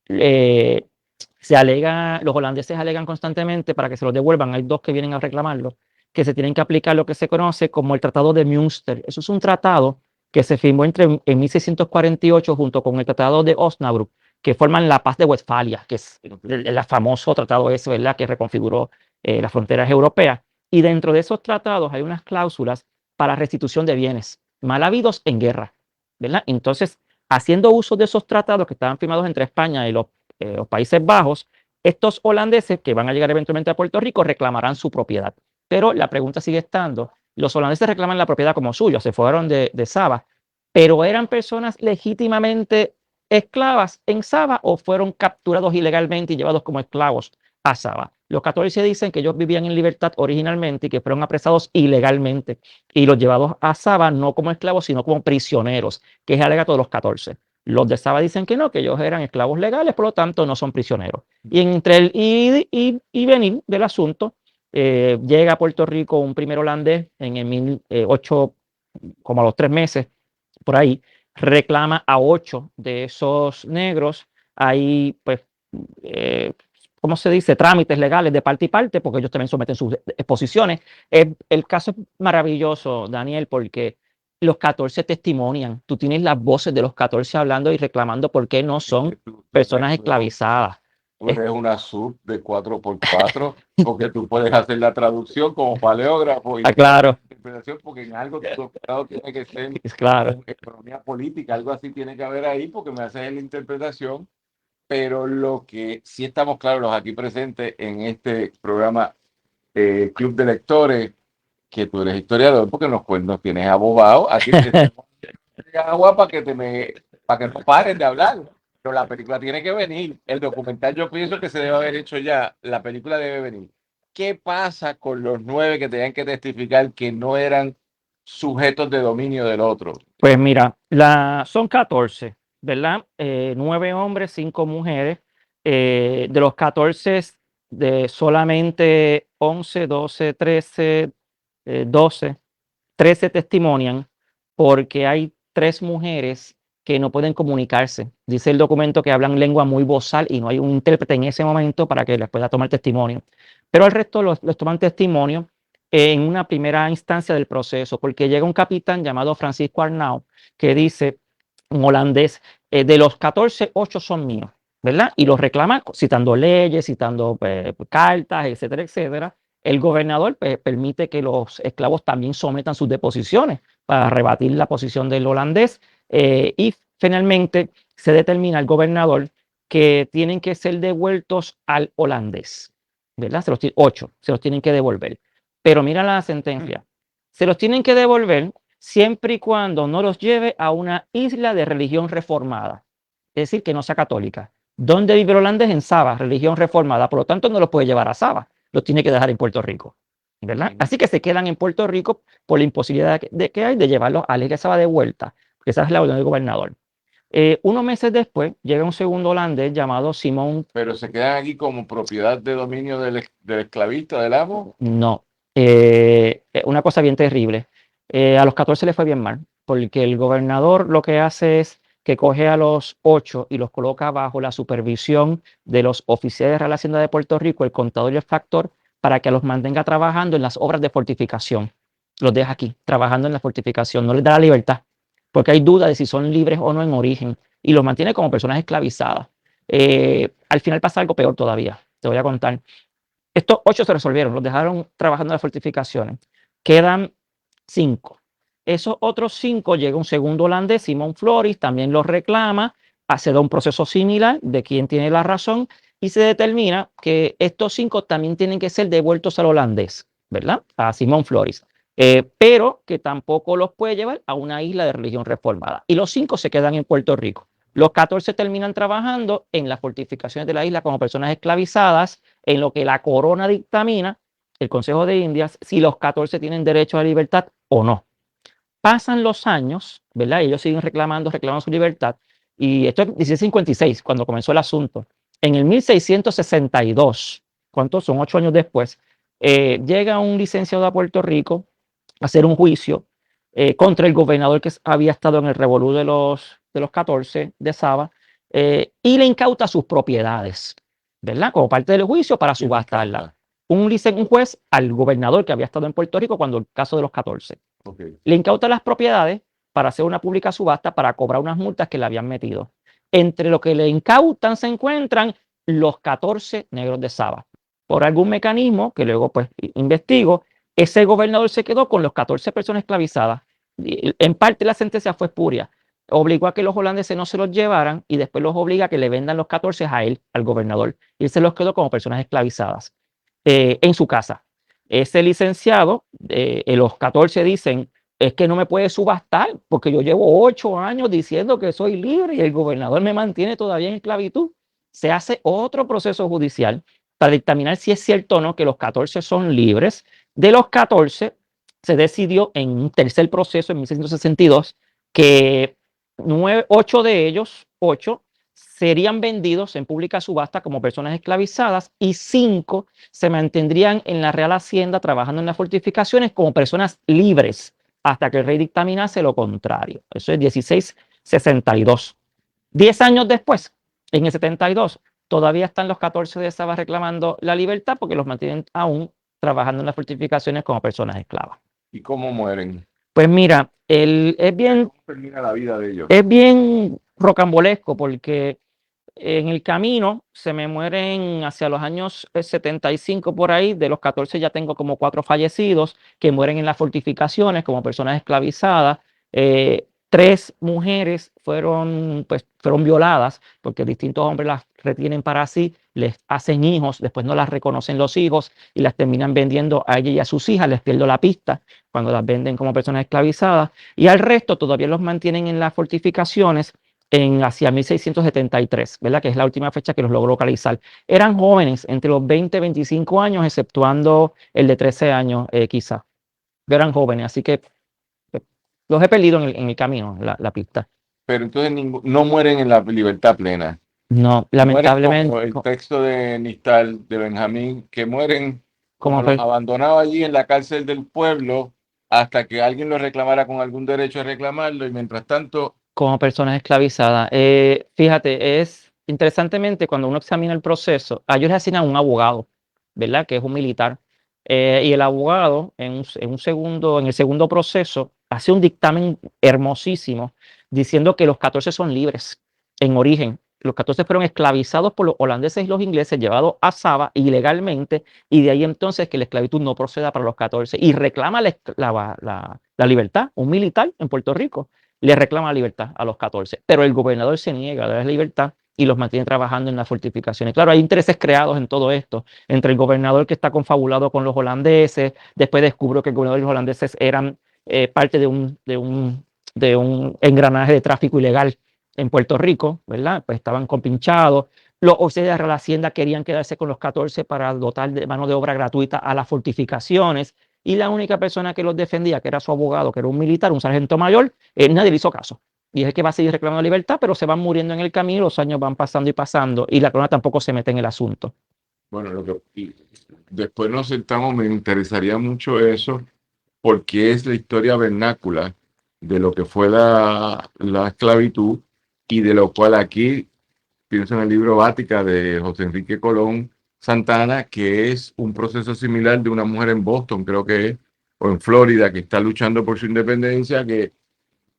Se alega, los holandeses alegan constantemente para que se los devuelvan, hay 2 que vienen a reclamarlo, que se tienen que aplicar lo que se conoce como el Tratado de Münster. Eso es un tratado que se firmó en 1648 junto con el Tratado de Osnabrück, que forman la Paz de Westfalia, que es el famoso tratado ese, ¿verdad?, que reconfiguró las fronteras europeas. Y dentro de esos tratados hay unas cláusulas para restitución de bienes mal habidos en guerra, ¿verdad? Entonces, haciendo uso de esos tratados que estaban firmados entre España y los Países Bajos, estos holandeses que van a llegar eventualmente a Puerto Rico reclamarán su propiedad. Pero la pregunta sigue estando, los holandeses reclaman la propiedad como suya, se fueron de Saba, pero ¿eran personas legítimamente esclavas en Saba o fueron capturados ilegalmente y llevados como esclavos a Saba? Los 14 dicen que ellos vivían en libertad originalmente y que fueron apresados ilegalmente y los llevados a Saba no como esclavos, sino como prisioneros, que es el alegato de los 14. Los de Saba dicen que no, que ellos eran esclavos legales, por lo tanto no son prisioneros. Y entre el y venir del asunto, llega a Puerto Rico un primer holandés en el 18, como a los 3 meses, por ahí, reclama a 8 de esos negros. Hay, pues, ¿cómo se dice? Trámites legales de parte y parte, porque ellos también someten sus exposiciones. El caso es maravilloso, Daniel, porque los 14 testimonian. Tú tienes las voces de los 14 hablando y reclamando por qué no son personas esclavizadas. Tú eres una sub de 4x4, porque tú puedes hacer la traducción como paleógrafo y claro. la interpretación, porque en algo tu doctorado tiene que ser claro. economía política, algo así tiene que haber ahí, porque me haces la interpretación. Pero lo que sí estamos claros los aquí presentes en este programa Club de Lectores, que tú eres historiador, porque nos tienes abogado, aquí te agua para para que no paren de hablar. Pero la película tiene que venir. El documental yo pienso que se debe haber hecho ya. La película debe venir. ¿Qué pasa con los 9 que tenían que testificar que no eran sujetos de dominio del otro? Pues mira, son 14, ¿verdad? 9 hombres, 5 mujeres. De los 14, de solamente 11, 12, 13, 12, 13 testimonian, porque hay 3 mujeres que no pueden comunicarse. Dice el documento que hablan lengua muy vozal y no hay un intérprete en ese momento para que les pueda tomar testimonio. Pero al resto los toman testimonio en una primera instancia del proceso, porque llega un capitán llamado Francisco Arnau que dice, un holandés, de los 14, 8 son míos, ¿verdad? Y los reclama citando leyes, citando cartas, etcétera, etcétera. El gobernador permite que los esclavos también sometan sus deposiciones para rebatir la posición del holandés y finalmente se determina al gobernador que tienen que ser devueltos al holandés, ¿verdad? 8 se los tienen que devolver. Pero mira la sentencia, se los tienen que devolver siempre y cuando no los lleve a una isla de religión reformada, es decir, que no sea católica. ¿Dónde vive el holandés? En Saba, religión reformada, por lo tanto no los puede llevar a Saba, los tiene que dejar en Puerto Rico, ¿verdad? Así que se quedan en Puerto Rico por la imposibilidad que hay de llevarlos a la isla de Saba de vuelta, porque esa es la orden del gobernador. Unos meses después llega un segundo holandés llamado Simón. Pero se quedan aquí como propiedad de dominio del esclavista, del amo. No, una cosa bien terrible. A los 14 le fue bien mal, porque el gobernador lo que hace es que coge a los 8 y los coloca bajo la supervisión de los oficiales de Real Hacienda de Puerto Rico, el contador y el factor, para que los mantenga trabajando en las obras de fortificación. Los deja aquí, trabajando en la fortificación, no les da la libertad, porque hay duda de si son libres o no en origen, y los mantiene como personas esclavizadas. Al final pasa algo peor todavía, te voy a contar. Estos 8 se resolvieron, los dejaron trabajando en las fortificaciones. Quedan 5. Esos otros 5 llega un segundo holandés, Simón Floris, también los reclama, se da un proceso similar de quién tiene la razón y se determina que estos 5 también tienen que ser devueltos al holandés, ¿verdad? A Simón Floris. Pero que tampoco los puede llevar a una isla de religión reformada. Y los 5 se quedan en Puerto Rico. Los 14 terminan trabajando en las fortificaciones de la isla como personas esclavizadas, en lo que la corona dictamina, el Consejo de Indias, si los 14 tienen derecho a la libertad o no. Pasan los años, ¿verdad? Ellos siguen reclamando su libertad. Y esto es 1656, cuando comenzó el asunto. En el 1662, ¿cuántos son? 8 años después, llega un licenciado a Puerto Rico a hacer un juicio contra el gobernador que había estado en el revolú de los 14 de Saba y le incauta sus propiedades, ¿verdad? Como parte del juicio para subastarla. Un juez al gobernador que había estado en Puerto Rico cuando el caso de los 14. Okay. Le incauta las propiedades para hacer una pública subasta para cobrar unas multas que le habían metido. Entre lo que le incautan se encuentran los 14 negros de Saba. Por algún mecanismo que luego pues investigo, ese gobernador se quedó con los 14 personas esclavizadas. En parte la sentencia fue espuria. Obligó a que los holandeses no se los llevaran y después los obliga a que le vendan los 14 a él, al gobernador. Y él se los quedó como personas esclavizadas en su casa. Ese licenciado, los 14 dicen, es que no me puede subastar porque yo llevo 8 años diciendo que soy libre y el gobernador me mantiene todavía en esclavitud. Se hace otro proceso judicial para dictaminar si es cierto o no que los 14 son libres. De los 14 se decidió en un tercer proceso en 1662 que 8 de ellos, 8, serían vendidos en pública subasta como personas esclavizadas y 5 se mantendrían en la Real Hacienda trabajando en las fortificaciones como personas libres hasta que el rey dictaminase lo contrario. Eso es 1662. 10 años después, en el 72, todavía están los 14 de Saba reclamando la libertad porque los mantienen aún trabajando en las fortificaciones como personas esclavas. ¿Y cómo mueren? Pues mira, ¿Cómo termina la vida de ellos? Es bien rocambolesco porque en el camino se me mueren hacia los años 75 por ahí, de los 14 ya tengo como 4 fallecidos que mueren en las fortificaciones como personas esclavizadas. 3 mujeres fueron violadas porque distintos hombres las retienen para sí, les hacen hijos, después no las reconocen los hijos y las terminan vendiendo a ella y a sus hijas, les pierdo la pista cuando las venden como personas esclavizadas, y al resto todavía los mantienen en las fortificaciones hacia 1673, ¿verdad? Que es la última fecha que los logró localizar. Eran jóvenes, entre los 20 y 25 años, exceptuando el de 13 años quizá. Eran jóvenes, así que los he perdido en el camino, la pista. Pero entonces no mueren en la libertad plena. No, lamentablemente. Como el texto de Nistal, de Benjamín, que mueren como los abandonados allí en la cárcel del pueblo hasta que alguien los reclamara con algún derecho a reclamarlo y mientras tanto como personas esclavizadas. Fíjate, es interesantemente cuando uno examina el proceso, a ellos les asignan un abogado, ¿verdad? Que es un militar. Y el abogado en el segundo proceso hace un dictamen hermosísimo diciendo que los 14 son libres en origen. Los 14 fueron esclavizados por los holandeses y los ingleses, llevados a Saba ilegalmente, y de ahí entonces que la esclavitud no proceda para los 14. Y reclama la libertad, un militar en Puerto Rico le reclama la libertad a los 14, pero el gobernador se niega a dar la libertad y los mantiene trabajando en las fortificaciones. Claro, hay intereses creados en todo esto, entre el gobernador que está confabulado con los holandeses, después descubrió que el gobernador y los holandeses eran parte de un engranaje de tráfico ilegal en Puerto Rico, ¿verdad? Pues estaban compinchados. Los oficiales de la Hacienda querían quedarse con los 14 para dotar de mano de obra gratuita a las fortificaciones, y la única persona que los defendía, que era su abogado, que era un militar, un sargento mayor, nadie le hizo caso. Y es el que va a seguir reclamando libertad, pero se van muriendo en el camino, los años van pasando y pasando, y la corona tampoco se mete en el asunto. Bueno, después nos sentamos, me interesaría mucho eso, porque es la historia vernácula de lo que fue la esclavitud y de lo cual aquí, pienso en el libro Bática de José Enrique Colón Santana, que es un proceso similar de una mujer en Boston, creo que es, o en Florida, que está luchando por su independencia, que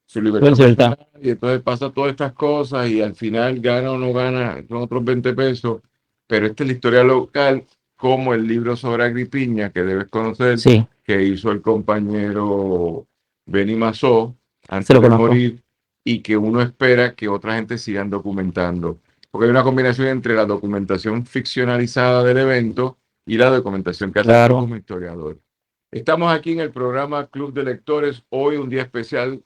su libertad personal, y entonces pasa todas estas cosas y al final gana o no gana, son otros 20 pesos, pero esta es la historia local, como el libro sobre Agripiña, que debes conocer, Sí, que hizo el compañero Benny Massó se antes lo de conozco. morir, y que uno espera que otra gente sigan documentando, porque hay una combinación entre la documentación ficcionalizada del evento y la documentación que hace Claro. como historiador. Estamos aquí en el programa Club de Lectores, hoy un día especial,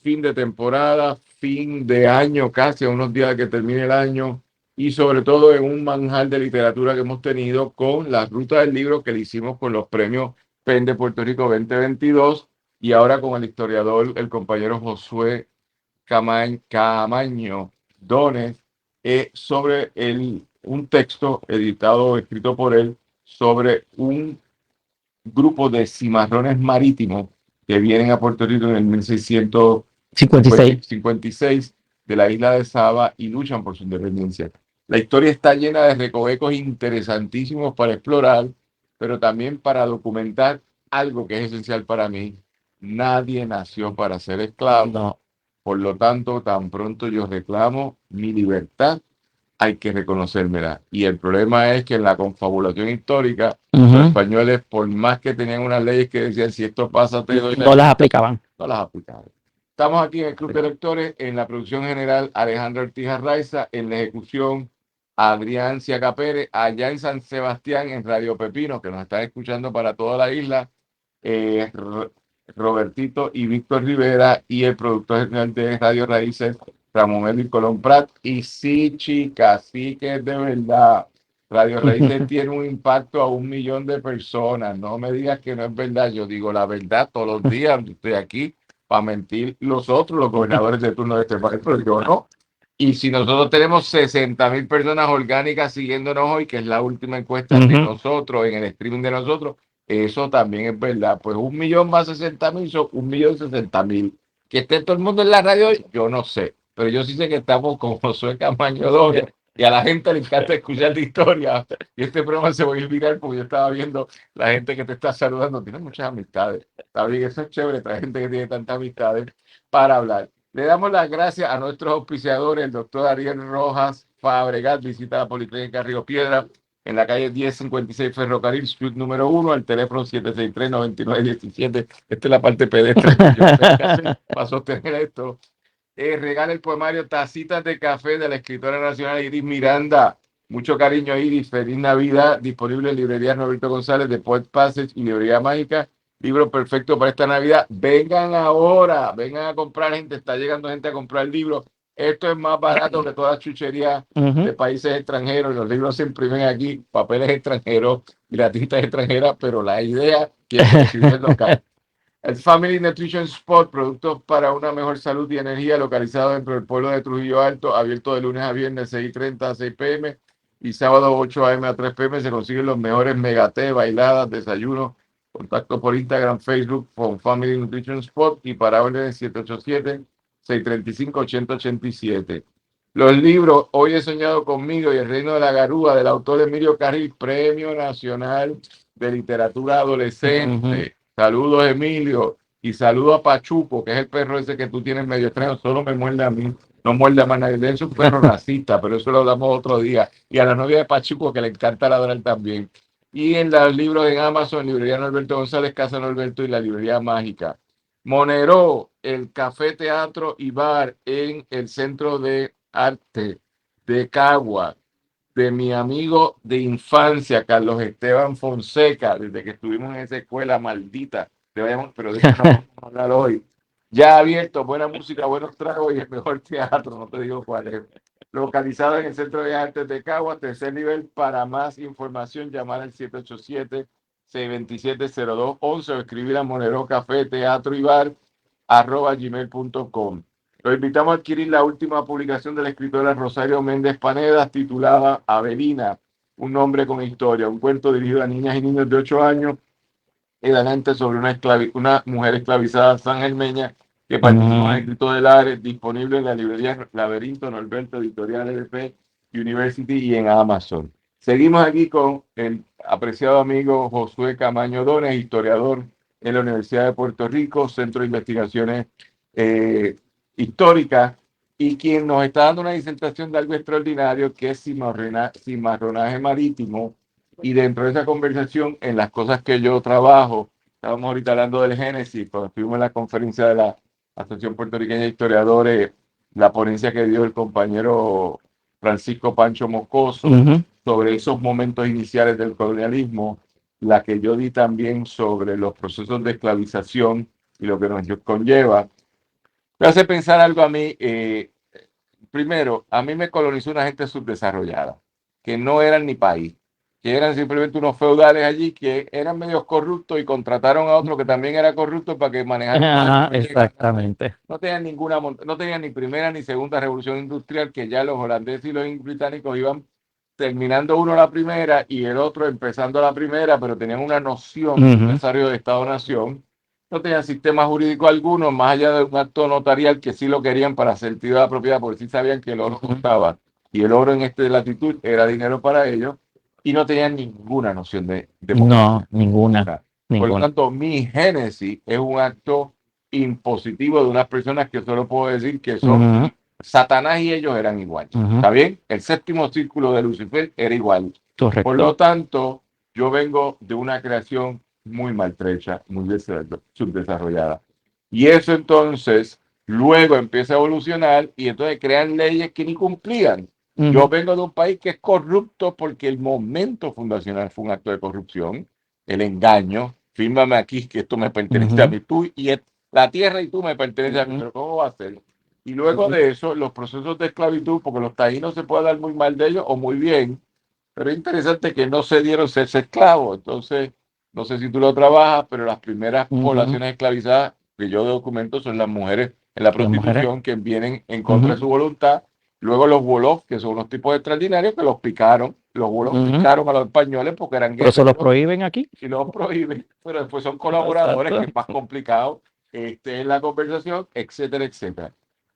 fin de temporada, fin de año, casi a unos días de que termine el año, y sobre todo en un manjar de literatura que hemos tenido con la ruta del libro que le hicimos con los premios PEN de Puerto Rico 2022, y ahora con el historiador, el compañero Josué Camaño Dones, sobre un texto editado, escrito por él, sobre un grupo de cimarrones marítimos que vienen a Puerto Rico en el 1656 de la isla de Saba y luchan por su independencia. La historia está llena de recovecos interesantísimos para explorar, pero también para documentar algo que es esencial para mí. Nadie nació para ser esclavo. No. Por lo tanto, tan pronto yo reclamo mi libertad, hay que reconocérmela. Y el problema es que en la confabulación histórica, los españoles, por más que tenían unas leyes que decían, si esto pasa, te doy no las aplicaban. No las aplicaban. Estamos aquí en el Club de Lectores, en la producción general Alejandro Ortiz Arraiza, en la ejecución Adrián Ciaca Pérez, allá en San Sebastián, en Radio Pepino, que nos están escuchando para toda la isla, Robertito y Víctor Rivera, y el productor general de Radio Raíces, Ramón Edwin Colón Prat. Y sí, chicas, sí que es de verdad. Radio Raíces tiene un impacto a 1 millón de personas. No me digas que no es verdad. Yo digo la verdad todos los días. Estoy aquí para mentir los gobernadores de turno de este país, pero yo no. Y si nosotros tenemos 60,000 personas orgánicas siguiéndonos hoy, que es la última encuesta de nosotros, en el streaming de nosotros, eso también es verdad. Pues 1 millón más 60,000 son 1.060.000. Que esté todo el mundo en la radio hoy, yo no sé. Pero yo sí sé que estamos con Josué Camaño Dones, y a la gente le encanta escuchar de historia. Y este programa se va a ir viral porque yo estaba viendo la gente que te está saludando. Tiene muchas amistades. Está bien, eso es chévere, traer gente que tiene tantas amistades para hablar. Le damos las gracias a nuestros auspiciadores, el doctor Ariel Rojas Fabregat, visita la Policlínica Río Piedra, en la calle 1056 Ferrocarril, suite número 1, al teléfono 763-9917. Esta es la parte pedestre que yo tengo que hacer para sostener esto. Regala el poemario Tacitas de Café de la escritora nacional Iris Miranda. Mucho cariño, Iris. Feliz Navidad. Disponible en librerías Roberto González, de Poet Passage y Librería Mágica. Libro perfecto para esta Navidad. Vengan ahora, vengan a comprar, gente. Está llegando gente a comprar el libro. Esto es más barato que toda chuchería de países extranjeros. Los libros se imprimen aquí, papeles extranjeros y la tinta es extranjera, pero la idea es escribir local. El Family Nutrition Spot, productos para una mejor salud y energía, localizado dentro del pueblo de Trujillo Alto, abierto de lunes a viernes 6:30 a 6 p.m. y sábado 8 a.m. a 3 p.m. Se consiguen los mejores megaté, bailadas, desayunos. Contacto por Instagram, Facebook con Family Nutrition Spot, y para órdenes 635-8087. Los libros Hoy he soñado conmigo y El reino de la garúa, del autor Emilio Carril, Premio Nacional de Literatura Adolescente. Saludos, Emilio, y saludo a Pachuco, que es el perro ese que tú tienes medio extraño, solo me muerde a mí, no muerde a más nadie. Es un perro racista, pero eso lo hablamos otro día. Y a la novia de Pachuco, que le encanta ladrar también. Y en los libros en Amazon, librería Norberto González, Casa Norberto y la librería Mágica. Monero, el Café Teatro y Bar en el Centro de Arte de Cagua, de mi amigo de infancia, Carlos Esteban Fonseca, desde que estuvimos en esa escuela maldita, pero de eso no vamos a hablar hoy. Ya abierto, buena música, buenos tragos y el mejor teatro, no te digo cuál es. Localizado en el Centro de Artes de Cagua, tercer nivel. Para más información, llamar al 787-627-0211 o escribir a Monero Café Teatro y Bar @gmail.com. Lo invitamos a adquirir la última publicación de la escritora Rosario Méndez Panedas, titulada Avelina, un nombre con historia, un cuento dirigido a niñas y niños de 8 años en adelante sobre una mujer esclavizada sangermeña que participó en el Grito del Ares, disponible en la librería Laberinto, Norberto, Editorial LP, University y en Amazon. Seguimos aquí con el apreciado amigo Josué Camaño Dones, historiador en la Universidad de Puerto Rico, Centro de Investigaciones Históricas, y quien nos está dando una disertación de algo extraordinario, que es cimarronaje marítimo. Y dentro de esa conversación, en las cosas que yo trabajo, estábamos ahorita hablando del Génesis, cuando estuvimos en la conferencia de la Asociación Puertorriqueña de Historiadores, la ponencia que dio el compañero Francisco Pancho Moscoso sobre esos momentos iniciales del colonialismo, la que yo di también sobre los procesos de esclavización y lo que nos conlleva. Me hace pensar algo a mí. Primero, a mí me colonizó una gente subdesarrollada, que no eran ni país, que eran simplemente unos feudales allí que eran medios corruptos y contrataron a otro que también era corrupto para que manejara. Exactamente. No tenían no tenían ni primera ni segunda revolución industrial, que ya los holandeses y los británicos iban terminando uno la primera y el otro empezando la primera, pero tenían una noción de desarrollo de Estado-Nación. No tenían sistema jurídico alguno, más allá de un acto notarial que sí lo querían para sentido de la propiedad, porque sí sabían que el oro costaba, y el oro en esta latitud era dinero para ellos, y no tenían ninguna noción de no, ninguna. Por lo tanto, mi génesis es un acto impositivo de unas personas que solo puedo decir que son Satanás y ellos eran igual. ¿Está bien? El séptimo círculo de Lucifer era igual. Correcto. Por lo tanto, yo vengo de una creación muy maltrecha, muy subdesarrollada. Y eso entonces luego empieza a evolucionar y entonces crean leyes que ni cumplían. Yo vengo de un país que es corrupto porque el momento fundacional fue un acto de corrupción, el engaño. Fírmame aquí que esto me pertenece a mí, tú y la tierra y tú me pertenecen a mí, pero ¿cómo va a ser? Y luego de eso, los procesos de esclavitud, porque los taínos se puede dar muy mal de ellos o muy bien, pero es interesante que no se dieron serse esclavos. Entonces, no sé si tú lo trabajas, pero las primeras poblaciones esclavizadas que yo documento son las mujeres en la prostitución, que vienen en contra de su voluntad. Luego los Wolof, que son unos tipos extraordinarios que los picaron. Los Wolof picaron a los españoles porque eran guerreros. Pero eso lo prohíben aquí. Y los prohíben, pero después son colaboradores, que es más complicado en la conversación, etcétera, etcétera.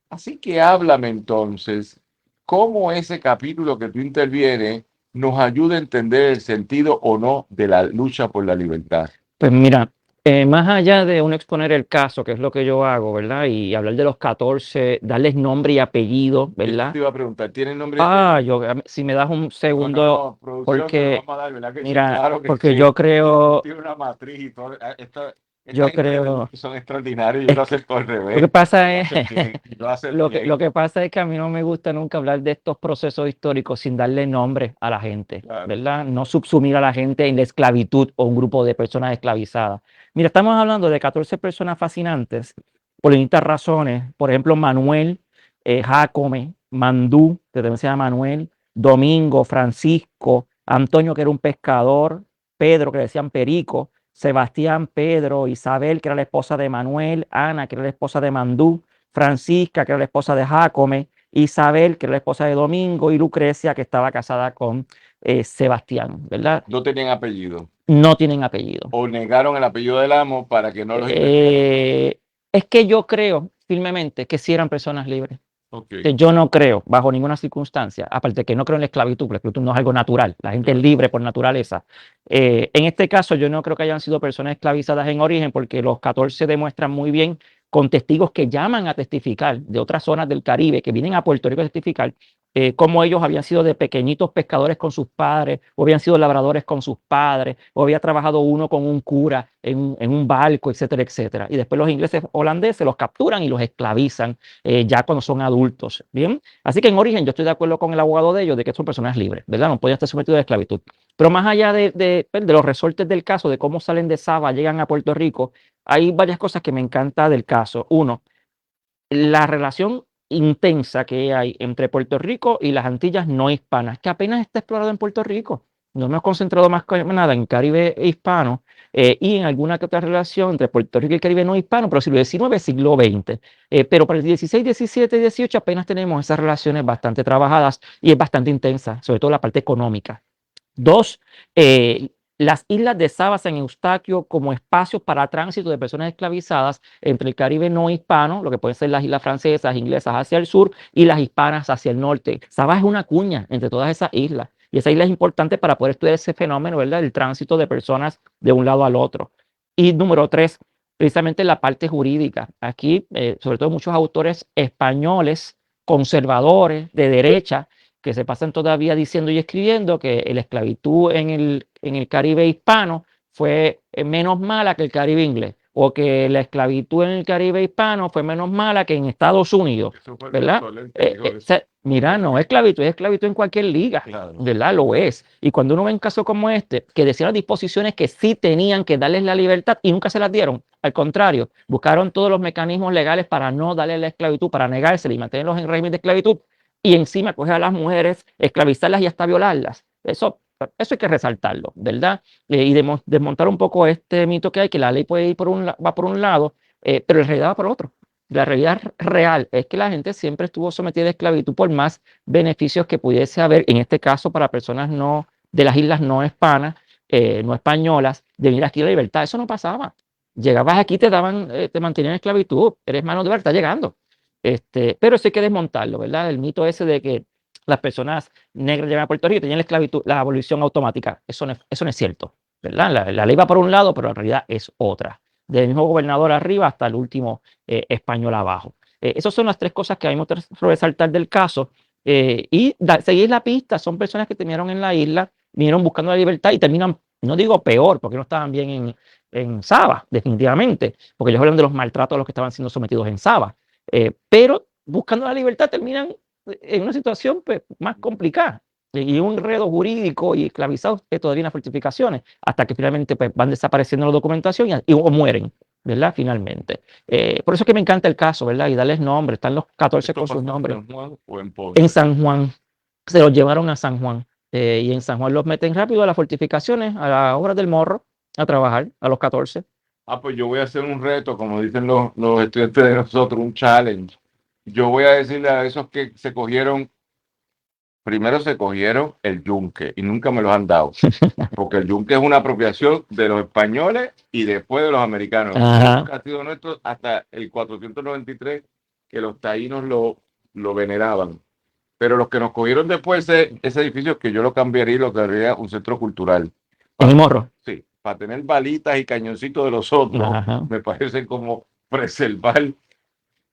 Así que háblame entonces, cómo ese capítulo que tú intervienes nos ayuda a entender el sentido o no de la lucha por la libertad. Pues mira, más allá de uno exponer el caso, que es lo que yo hago, ¿verdad? Y hablar de los 14, darles nombre y apellido, ¿verdad? Yo te iba a preguntar, ¿tienen nombre y apellido? Si me das un segundo, porque, vamos a dar, ¿verdad? Que mira, sí, claro que porque sí. yo creo... Tiene una matriz y todo. Yo creo... Son extraordinarios, yo lo acepto al revés. Lo que pasa es... Lo que pasa es que a mí no me gusta nunca hablar de estos procesos históricos sin darle nombre a la gente, claro, ¿verdad? No subsumir a la gente en la esclavitud o un grupo de personas esclavizadas. Mira, estamos hablando de 14 personas fascinantes por distintas razones. Por ejemplo, Manuel, Jácome, Mandú, que también se llama Manuel, Domingo, Francisco, Antonio, que era un pescador, Pedro, que le decían Perico, Sebastián, Pedro, Isabel, que era la esposa de Manuel, Ana, que era la esposa de Mandú, Francisca, que era la esposa de Jácome, Isabel, que era la esposa de Domingo, y Lucrecia, que estaba casada con Sebastián, ¿verdad? No tenían apellido. No tienen apellido. O negaron el apellido del amo para que no los... Es que yo creo firmemente que sí eran personas libres. Ok. Yo no creo, bajo ninguna circunstancia, aparte de que no creo en la esclavitud, porque la esclavitud no es algo natural, la gente es libre por naturaleza. En este caso, yo no creo que hayan sido personas esclavizadas en origen, porque los 14 demuestran muy bien, con testigos que llaman a testificar de otras zonas del Caribe, que vienen a Puerto Rico a testificar, cómo ellos habían sido de pequeñitos pescadores con sus padres, o habían sido labradores con sus padres, o había trabajado uno con un cura en un barco, etcétera, etcétera. Y después los ingleses holandeses los capturan y los esclavizan ya cuando son adultos, ¿bien? Así que en origen yo estoy de acuerdo con el abogado de ellos de que son personas libres, ¿verdad? No podían estar sometidos a esclavitud. Pero más allá de los resortes del caso, de cómo salen de Saba, llegan a Puerto Rico, hay varias cosas que me encanta del caso. Uno, la relación intensa que hay entre Puerto Rico y las Antillas no hispanas, que apenas está explorado en Puerto Rico. Nos hemos concentrado más que nada en Caribe hispano y en alguna que otra relación entre Puerto Rico y el Caribe no hispano, pero siglo XIX, siglo XX. Pero para el 16, 17 y 18 apenas tenemos esas relaciones bastante trabajadas y es bastante intensa, sobre todo la parte económica. Dos, las islas de Saba, San Eustaquio como espacios para tránsito de personas esclavizadas entre el Caribe no hispano, lo que pueden ser las islas francesas, inglesas hacia el sur y las hispanas hacia el norte. Saba es una cuña entre todas esas islas y esa isla es importante para poder estudiar ese fenómeno, ¿verdad? El tránsito de personas de un lado al otro. Y número tres, precisamente la parte jurídica. Aquí, sobre todo muchos autores españoles, conservadores, de derecha, que se pasan todavía diciendo y escribiendo que la esclavitud en el Caribe hispano fue menos mala que el Caribe inglés, o que la esclavitud en el Caribe hispano fue menos mala que en Estados Unidos, Eso fue el ¿verdad? Solé que dijo eso. Mira, no es esclavitud en cualquier liga, Claro. ¿verdad? Lo es. Y cuando uno ve un caso como este, que decían las disposiciones que sí tenían que darles la libertad y nunca se las dieron, al contrario, buscaron todos los mecanismos legales para no darles la esclavitud, para negársela y mantenerlos en régimen de esclavitud, y encima coger a las mujeres, esclavizarlas y hasta violarlas. Eso hay que resaltarlo, ¿verdad? Y desmontar un poco este mito que hay, que la ley puede ir va por un lado, pero en realidad va por otro. La realidad real es que la gente siempre estuvo sometida a esclavitud por más beneficios que pudiese haber, en este caso para personas no de las islas no hispanas, no españolas, de venir aquí a la libertad. Eso no pasaba. Llegabas aquí, te mantenían en esclavitud, eres mano de obra, está llegando. Pero eso hay que desmontarlo, ¿verdad? El mito ese de que las personas negras llegan a Puerto Rico y tenían la esclavitud, la abolición automática. Eso no es cierto, ¿verdad? La ley va por un lado, pero en realidad es otra. Del mismo gobernador arriba hasta el último español abajo. Esas son las tres cosas que hay que resaltar del caso. Seguir la pista, son personas que terminaron en la isla, vinieron buscando la libertad y terminan, no digo peor, porque no estaban bien en Saba, definitivamente, porque ellos hablan de los maltratos a los que estaban siendo sometidos en Saba. Pero buscando la libertad terminan en una situación pues, más complicada y un enredo jurídico y esclavizados que todavía en las fortificaciones, hasta que finalmente pues, van desapareciendo la documentación o mueren, ¿verdad? Finalmente. Por eso es que me encanta el caso, ¿verdad? Y darles nombres, están los 14 con sus nombres. ¿En San Juan o en Ponce? En San Juan, se los llevaron a San Juan y en San Juan los meten rápido a las fortificaciones, a las obras del Morro, a trabajar a los 14. Pues yo voy a hacer un reto, como dicen los estudiantes de nosotros, un challenge. Yo voy a decirle a esos que primero se cogieron el yunque y nunca me los han dado, porque el yunque es una apropiación de los españoles y después de los americanos. Nunca ha sido nuestro hasta el 493, que los taínos lo veneraban. Pero los que nos cogieron después, ese edificio que yo lo cambiaría y lo cambiaría un centro cultural. ¿En el Morro? Sí, para tener balitas y cañoncitos de los otros, me parece como preservar,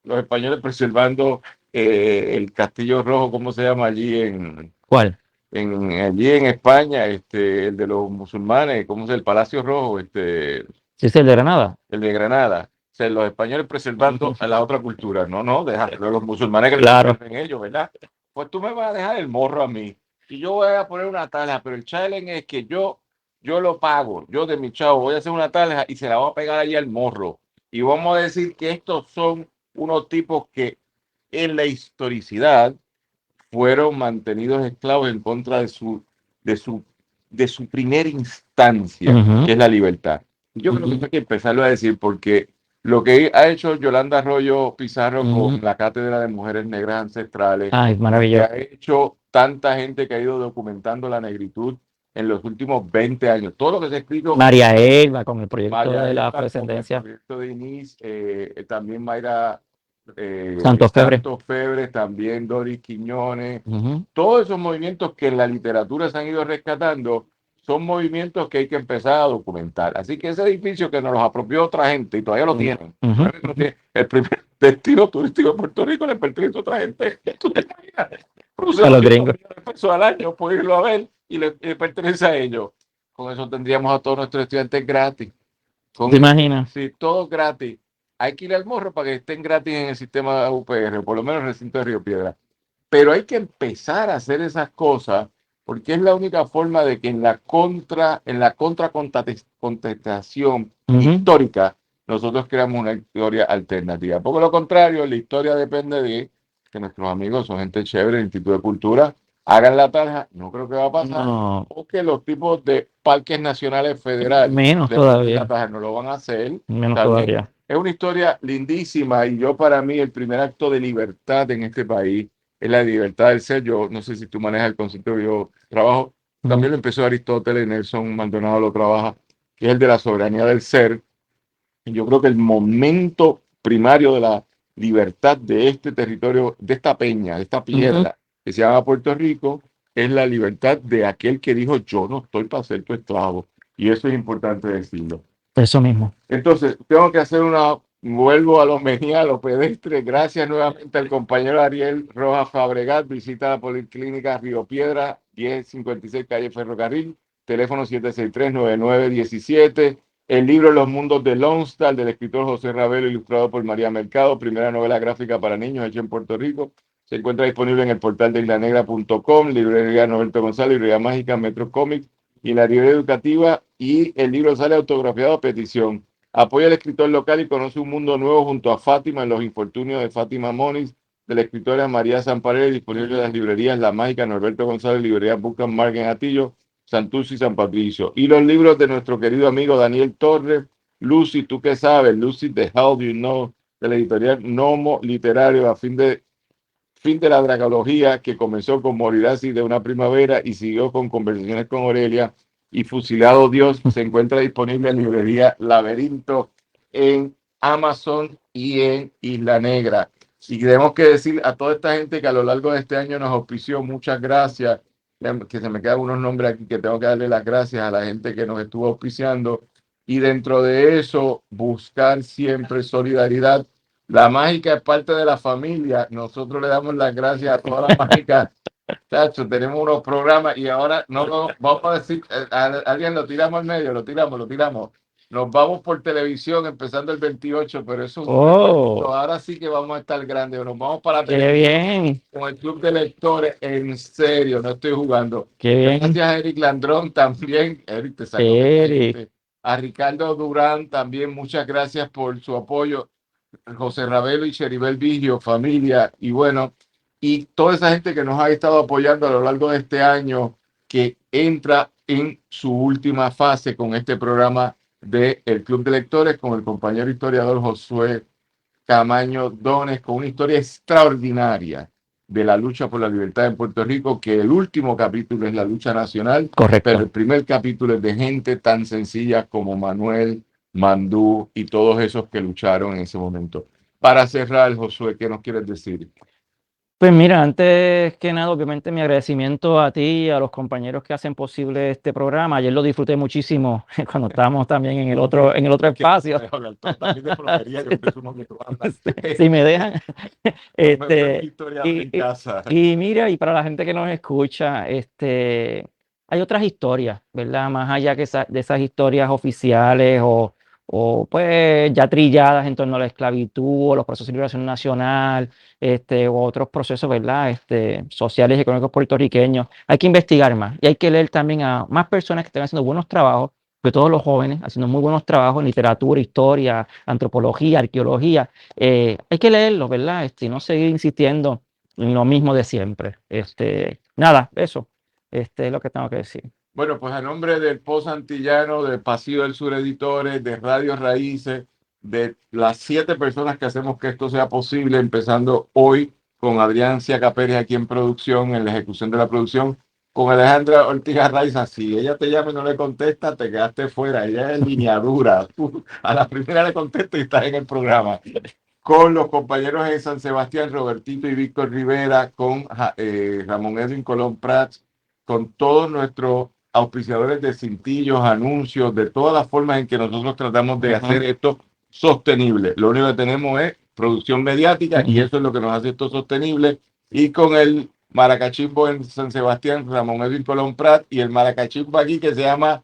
los españoles preservando el Castillo Rojo, ¿cómo se llama allí en? ¿Cuál? Allí en España, el de los musulmanes, ¿cómo es el Palacio Rojo? ¿Sí es el de Granada? El de Granada. O sea, los españoles preservando a la otra cultura. No, dejarlo a los musulmanes que claro. en ellos, ¿verdad? Pues tú me vas a dejar el morro a mí y yo voy a poner una tabla, pero el challenge es que yo lo pago, yo de mi chavo voy a hacer una tabla y se la voy a pegar allí al morro. Y vamos a decir que estos son unos tipos que en la historicidad fueron mantenidos esclavos en contra de su primera instancia, que es la libertad. Yo creo que hay que empezarlo a decir porque lo que ha hecho Yolanda Arroyo Pizarro con la Cátedra de Mujeres Negras Ancestrales, es maravilloso. que ha hecho tanta gente que ha ido documentando la negritud en los últimos 20 años. Todo lo que se ha escrito. María Elba con el proyecto de la afrodescendencia. El proyecto de Inís, también Mayra Santos Febre. Santos Febre, también Doris Quiñones. Ujú. Todos esos movimientos que en la literatura se han ido rescatando son movimientos que hay que empezar a documentar. Así que ese edificio que nos los apropió otra gente y todavía lo tienen. Ujú. El primer destino turístico de Puerto Rico le pertenece a otra gente. ¿Tú te imaginas? A los gringos. $1 al año por irlo a ver y le pertenece a ellos. Con eso tendríamos a todos nuestros estudiantes gratis. ¿Te imaginas? Sí, todo gratis. Hay que ir al morro para que estén gratis en el sistema UPR, por lo menos en el recinto de Río Piedra. Pero hay que empezar a hacer esas cosas porque es la única forma de que en la contestación histórica nosotros creamos una historia alternativa. Por lo contrario, la historia depende de que nuestros amigos son gente chévere del Instituto de Cultura, hagan la tarja, no creo que va a pasar, No, o que los tipos de parques nacionales federales menos la todavía. tarja no lo van a hacer. Menos También todavía. es una historia lindísima y yo para mí el primer acto de libertad en este país es la libertad del ser. Yo no sé si tú manejas el concepto que yo trabajo, también lo empezó Aristóteles, Nelson Maldonado lo trabaja, que es el de la soberanía del ser. Y yo creo que el momento primario de la libertad de este territorio, de esta peña, de esta piedra que se llama Puerto Rico, es la libertad de aquel que dijo yo no estoy para ser tu esclavo. Y eso es importante decirlo. Eso mismo. Entonces, tengo que hacer vuelvo a los Mejía, a los pedestres. Gracias nuevamente al compañero Ariel Rojas Fabregat. Visita la Policlínica Río Piedra, 1056 calle Ferrocarril, teléfono 763-9917. El libro Los Mundos de Lonsdale, del escritor José Ravelo, ilustrado por María Mercado, primera novela gráfica para niños hecha en Puerto Rico. Se encuentra disponible en el portal de islanegra.com, librería Norberto González, librería mágica, Metro Comics y la librería educativa. Y el libro sale autografiado a petición. Apoya al escritor local y conoce un mundo nuevo junto a Fátima en los infortunios de Fátima Moniz, de la escritora María Zamparelli, disponible en las librerías La Mágica, Norberto González, librería Buscan Margen Atillo, Santurce y San Patricio. Y los libros de nuestro querido amigo Daniel Torres, Lucy, ¿tú qué sabes? Lucy, The How Do You Know, de la editorial Nomo Literario, a fin de la dracología, que comenzó con Morirasi de una primavera y siguió con Conversaciones con Aurelia, y Fusilado Dios se encuentra disponible en librería Laberinto, en Amazon y en Isla Negra. Y tenemos que decir a toda esta gente que a lo largo de este año nos auspició, muchas gracias, que se me quedan unos nombres aquí que tengo que darle las gracias a la gente que nos estuvo auspiciando, y dentro de eso buscar siempre solidaridad. La mágica es parte de la familia. Nosotros le damos las gracias a toda la mágica. Chacho, tenemos unos programas y ahora no vamos a decir, alguien lo tiramos al medio, lo tiramos. Nos vamos por televisión empezando el 28, pero eso ahora sí que vamos a estar grandes. Nos vamos para la televisión bien. Con el Club de Lectores. En serio, no estoy jugando. Qué bien. Gracias a Eric Landrón también. Eric, te sacó. Eric. A Ricardo Durán también, muchas gracias por su apoyo. José Ravelo y Cheribel Vigio, familia, y bueno, y toda esa gente que nos ha estado apoyando a lo largo de este año, que entra en su última fase con este programa de El Club de Lectores, con el compañero historiador Josué Camaño Dones, con una historia extraordinaria de la lucha por la libertad en Puerto Rico, que el último capítulo es la lucha nacional. Correcto. Pero el primer capítulo es de gente tan sencilla como Manuel, Mandú y todos esos que lucharon en ese momento. Para cerrar, Josué, ¿qué nos quieres decir? Pues mira, antes que nada, obviamente mi agradecimiento a ti y a los compañeros que hacen posible este programa. Ayer lo disfruté muchísimo cuando estábamos también en el otro espacio. Si me dejan. Y mira, y para la gente que nos escucha, hay otras historias, ¿verdad? Más allá que de esas historias oficiales o pues ya trilladas en torno a la esclavitud o los procesos de liberación nacional, u otros procesos, ¿verdad? Sociales y económicos puertorriqueños. Hay que investigar más y hay que leer también a más personas que estén haciendo buenos trabajos, sobre todo los jóvenes, haciendo muy buenos trabajos en literatura, historia, antropología, arqueología. Hay que leerlos, ¿verdad? Y no seguir insistiendo en lo mismo de siempre. Nada, eso es lo que tengo que decir. Bueno, pues a nombre del Post Antillano, de Pasillo del Sur Editores, de Radio Raíces, de las 7 personas que hacemos que esto sea posible, empezando hoy con Adrián Ciaca Pérez aquí en producción, en la ejecución de la producción, con Alejandra Ortiz Arraiza. Si ella te llama y no le contesta, te quedaste fuera. Ella es lineadura. Tú a la primera le contestas y estás en el programa. con los compañeros en San Sebastián, Robertito y Víctor Rivera, con Ramón Edwin Colón Prats, con todos nuestros auspiciadores de cintillos, anuncios, de todas las formas en que nosotros tratamos de hacer esto sostenible. Lo único que tenemos es producción mediática y eso es lo que nos hace esto sostenible. Y con el Maracachimbo en San Sebastián, Ramón Edwin Colón Prat, y el Maracachimbo aquí que se llama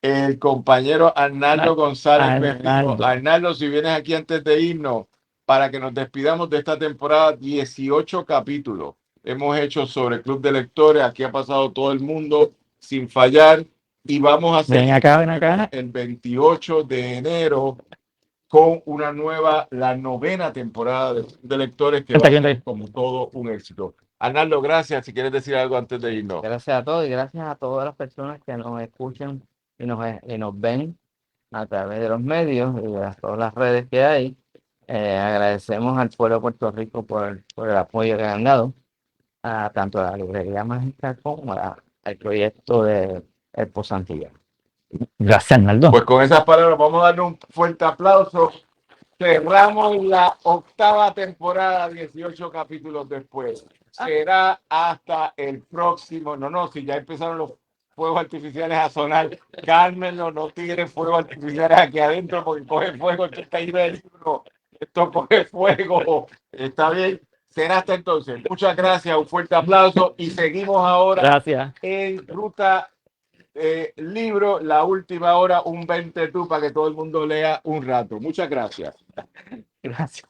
el compañero Arnaldo González Pepito. Arnaldo, si vienes aquí antes de irnos, para que nos despidamos de esta temporada, 18 capítulos hemos hecho sobre Club de Lectores. Aquí ha pasado todo el mundo sin fallar y vamos a hacer ven acá. el 28 de enero con una nueva, la 9ª temporada de Lectores, que va a ser como todo un éxito. Arnaldo, gracias. Si quieres decir algo antes de irnos. Gracias a todos y gracias a todas las personas que nos escuchan y nos ven a través de los medios y de todas las redes que hay. Agradecemos al pueblo de Puerto Rico por el apoyo que han dado, tanto a la librería mágica como al proyecto de Expo Santillán. Gracias, Arnaldo. Pues con esas palabras vamos a darle un fuerte aplauso. Cerramos la 8ª temporada, 18 capítulos después. Será hasta el próximo. No, si ya empezaron los fuegos artificiales a sonar, cálmenlo, no tiren fuegos artificiales aquí adentro porque coge fuego. Esto está ahí del libro. Esto coge fuego. Está bien. Será hasta entonces. Muchas gracias, un fuerte aplauso y seguimos ahora en ruta. Libro, la última hora, un 20 tú, para que todo el mundo lea un rato. Muchas gracias. Gracias.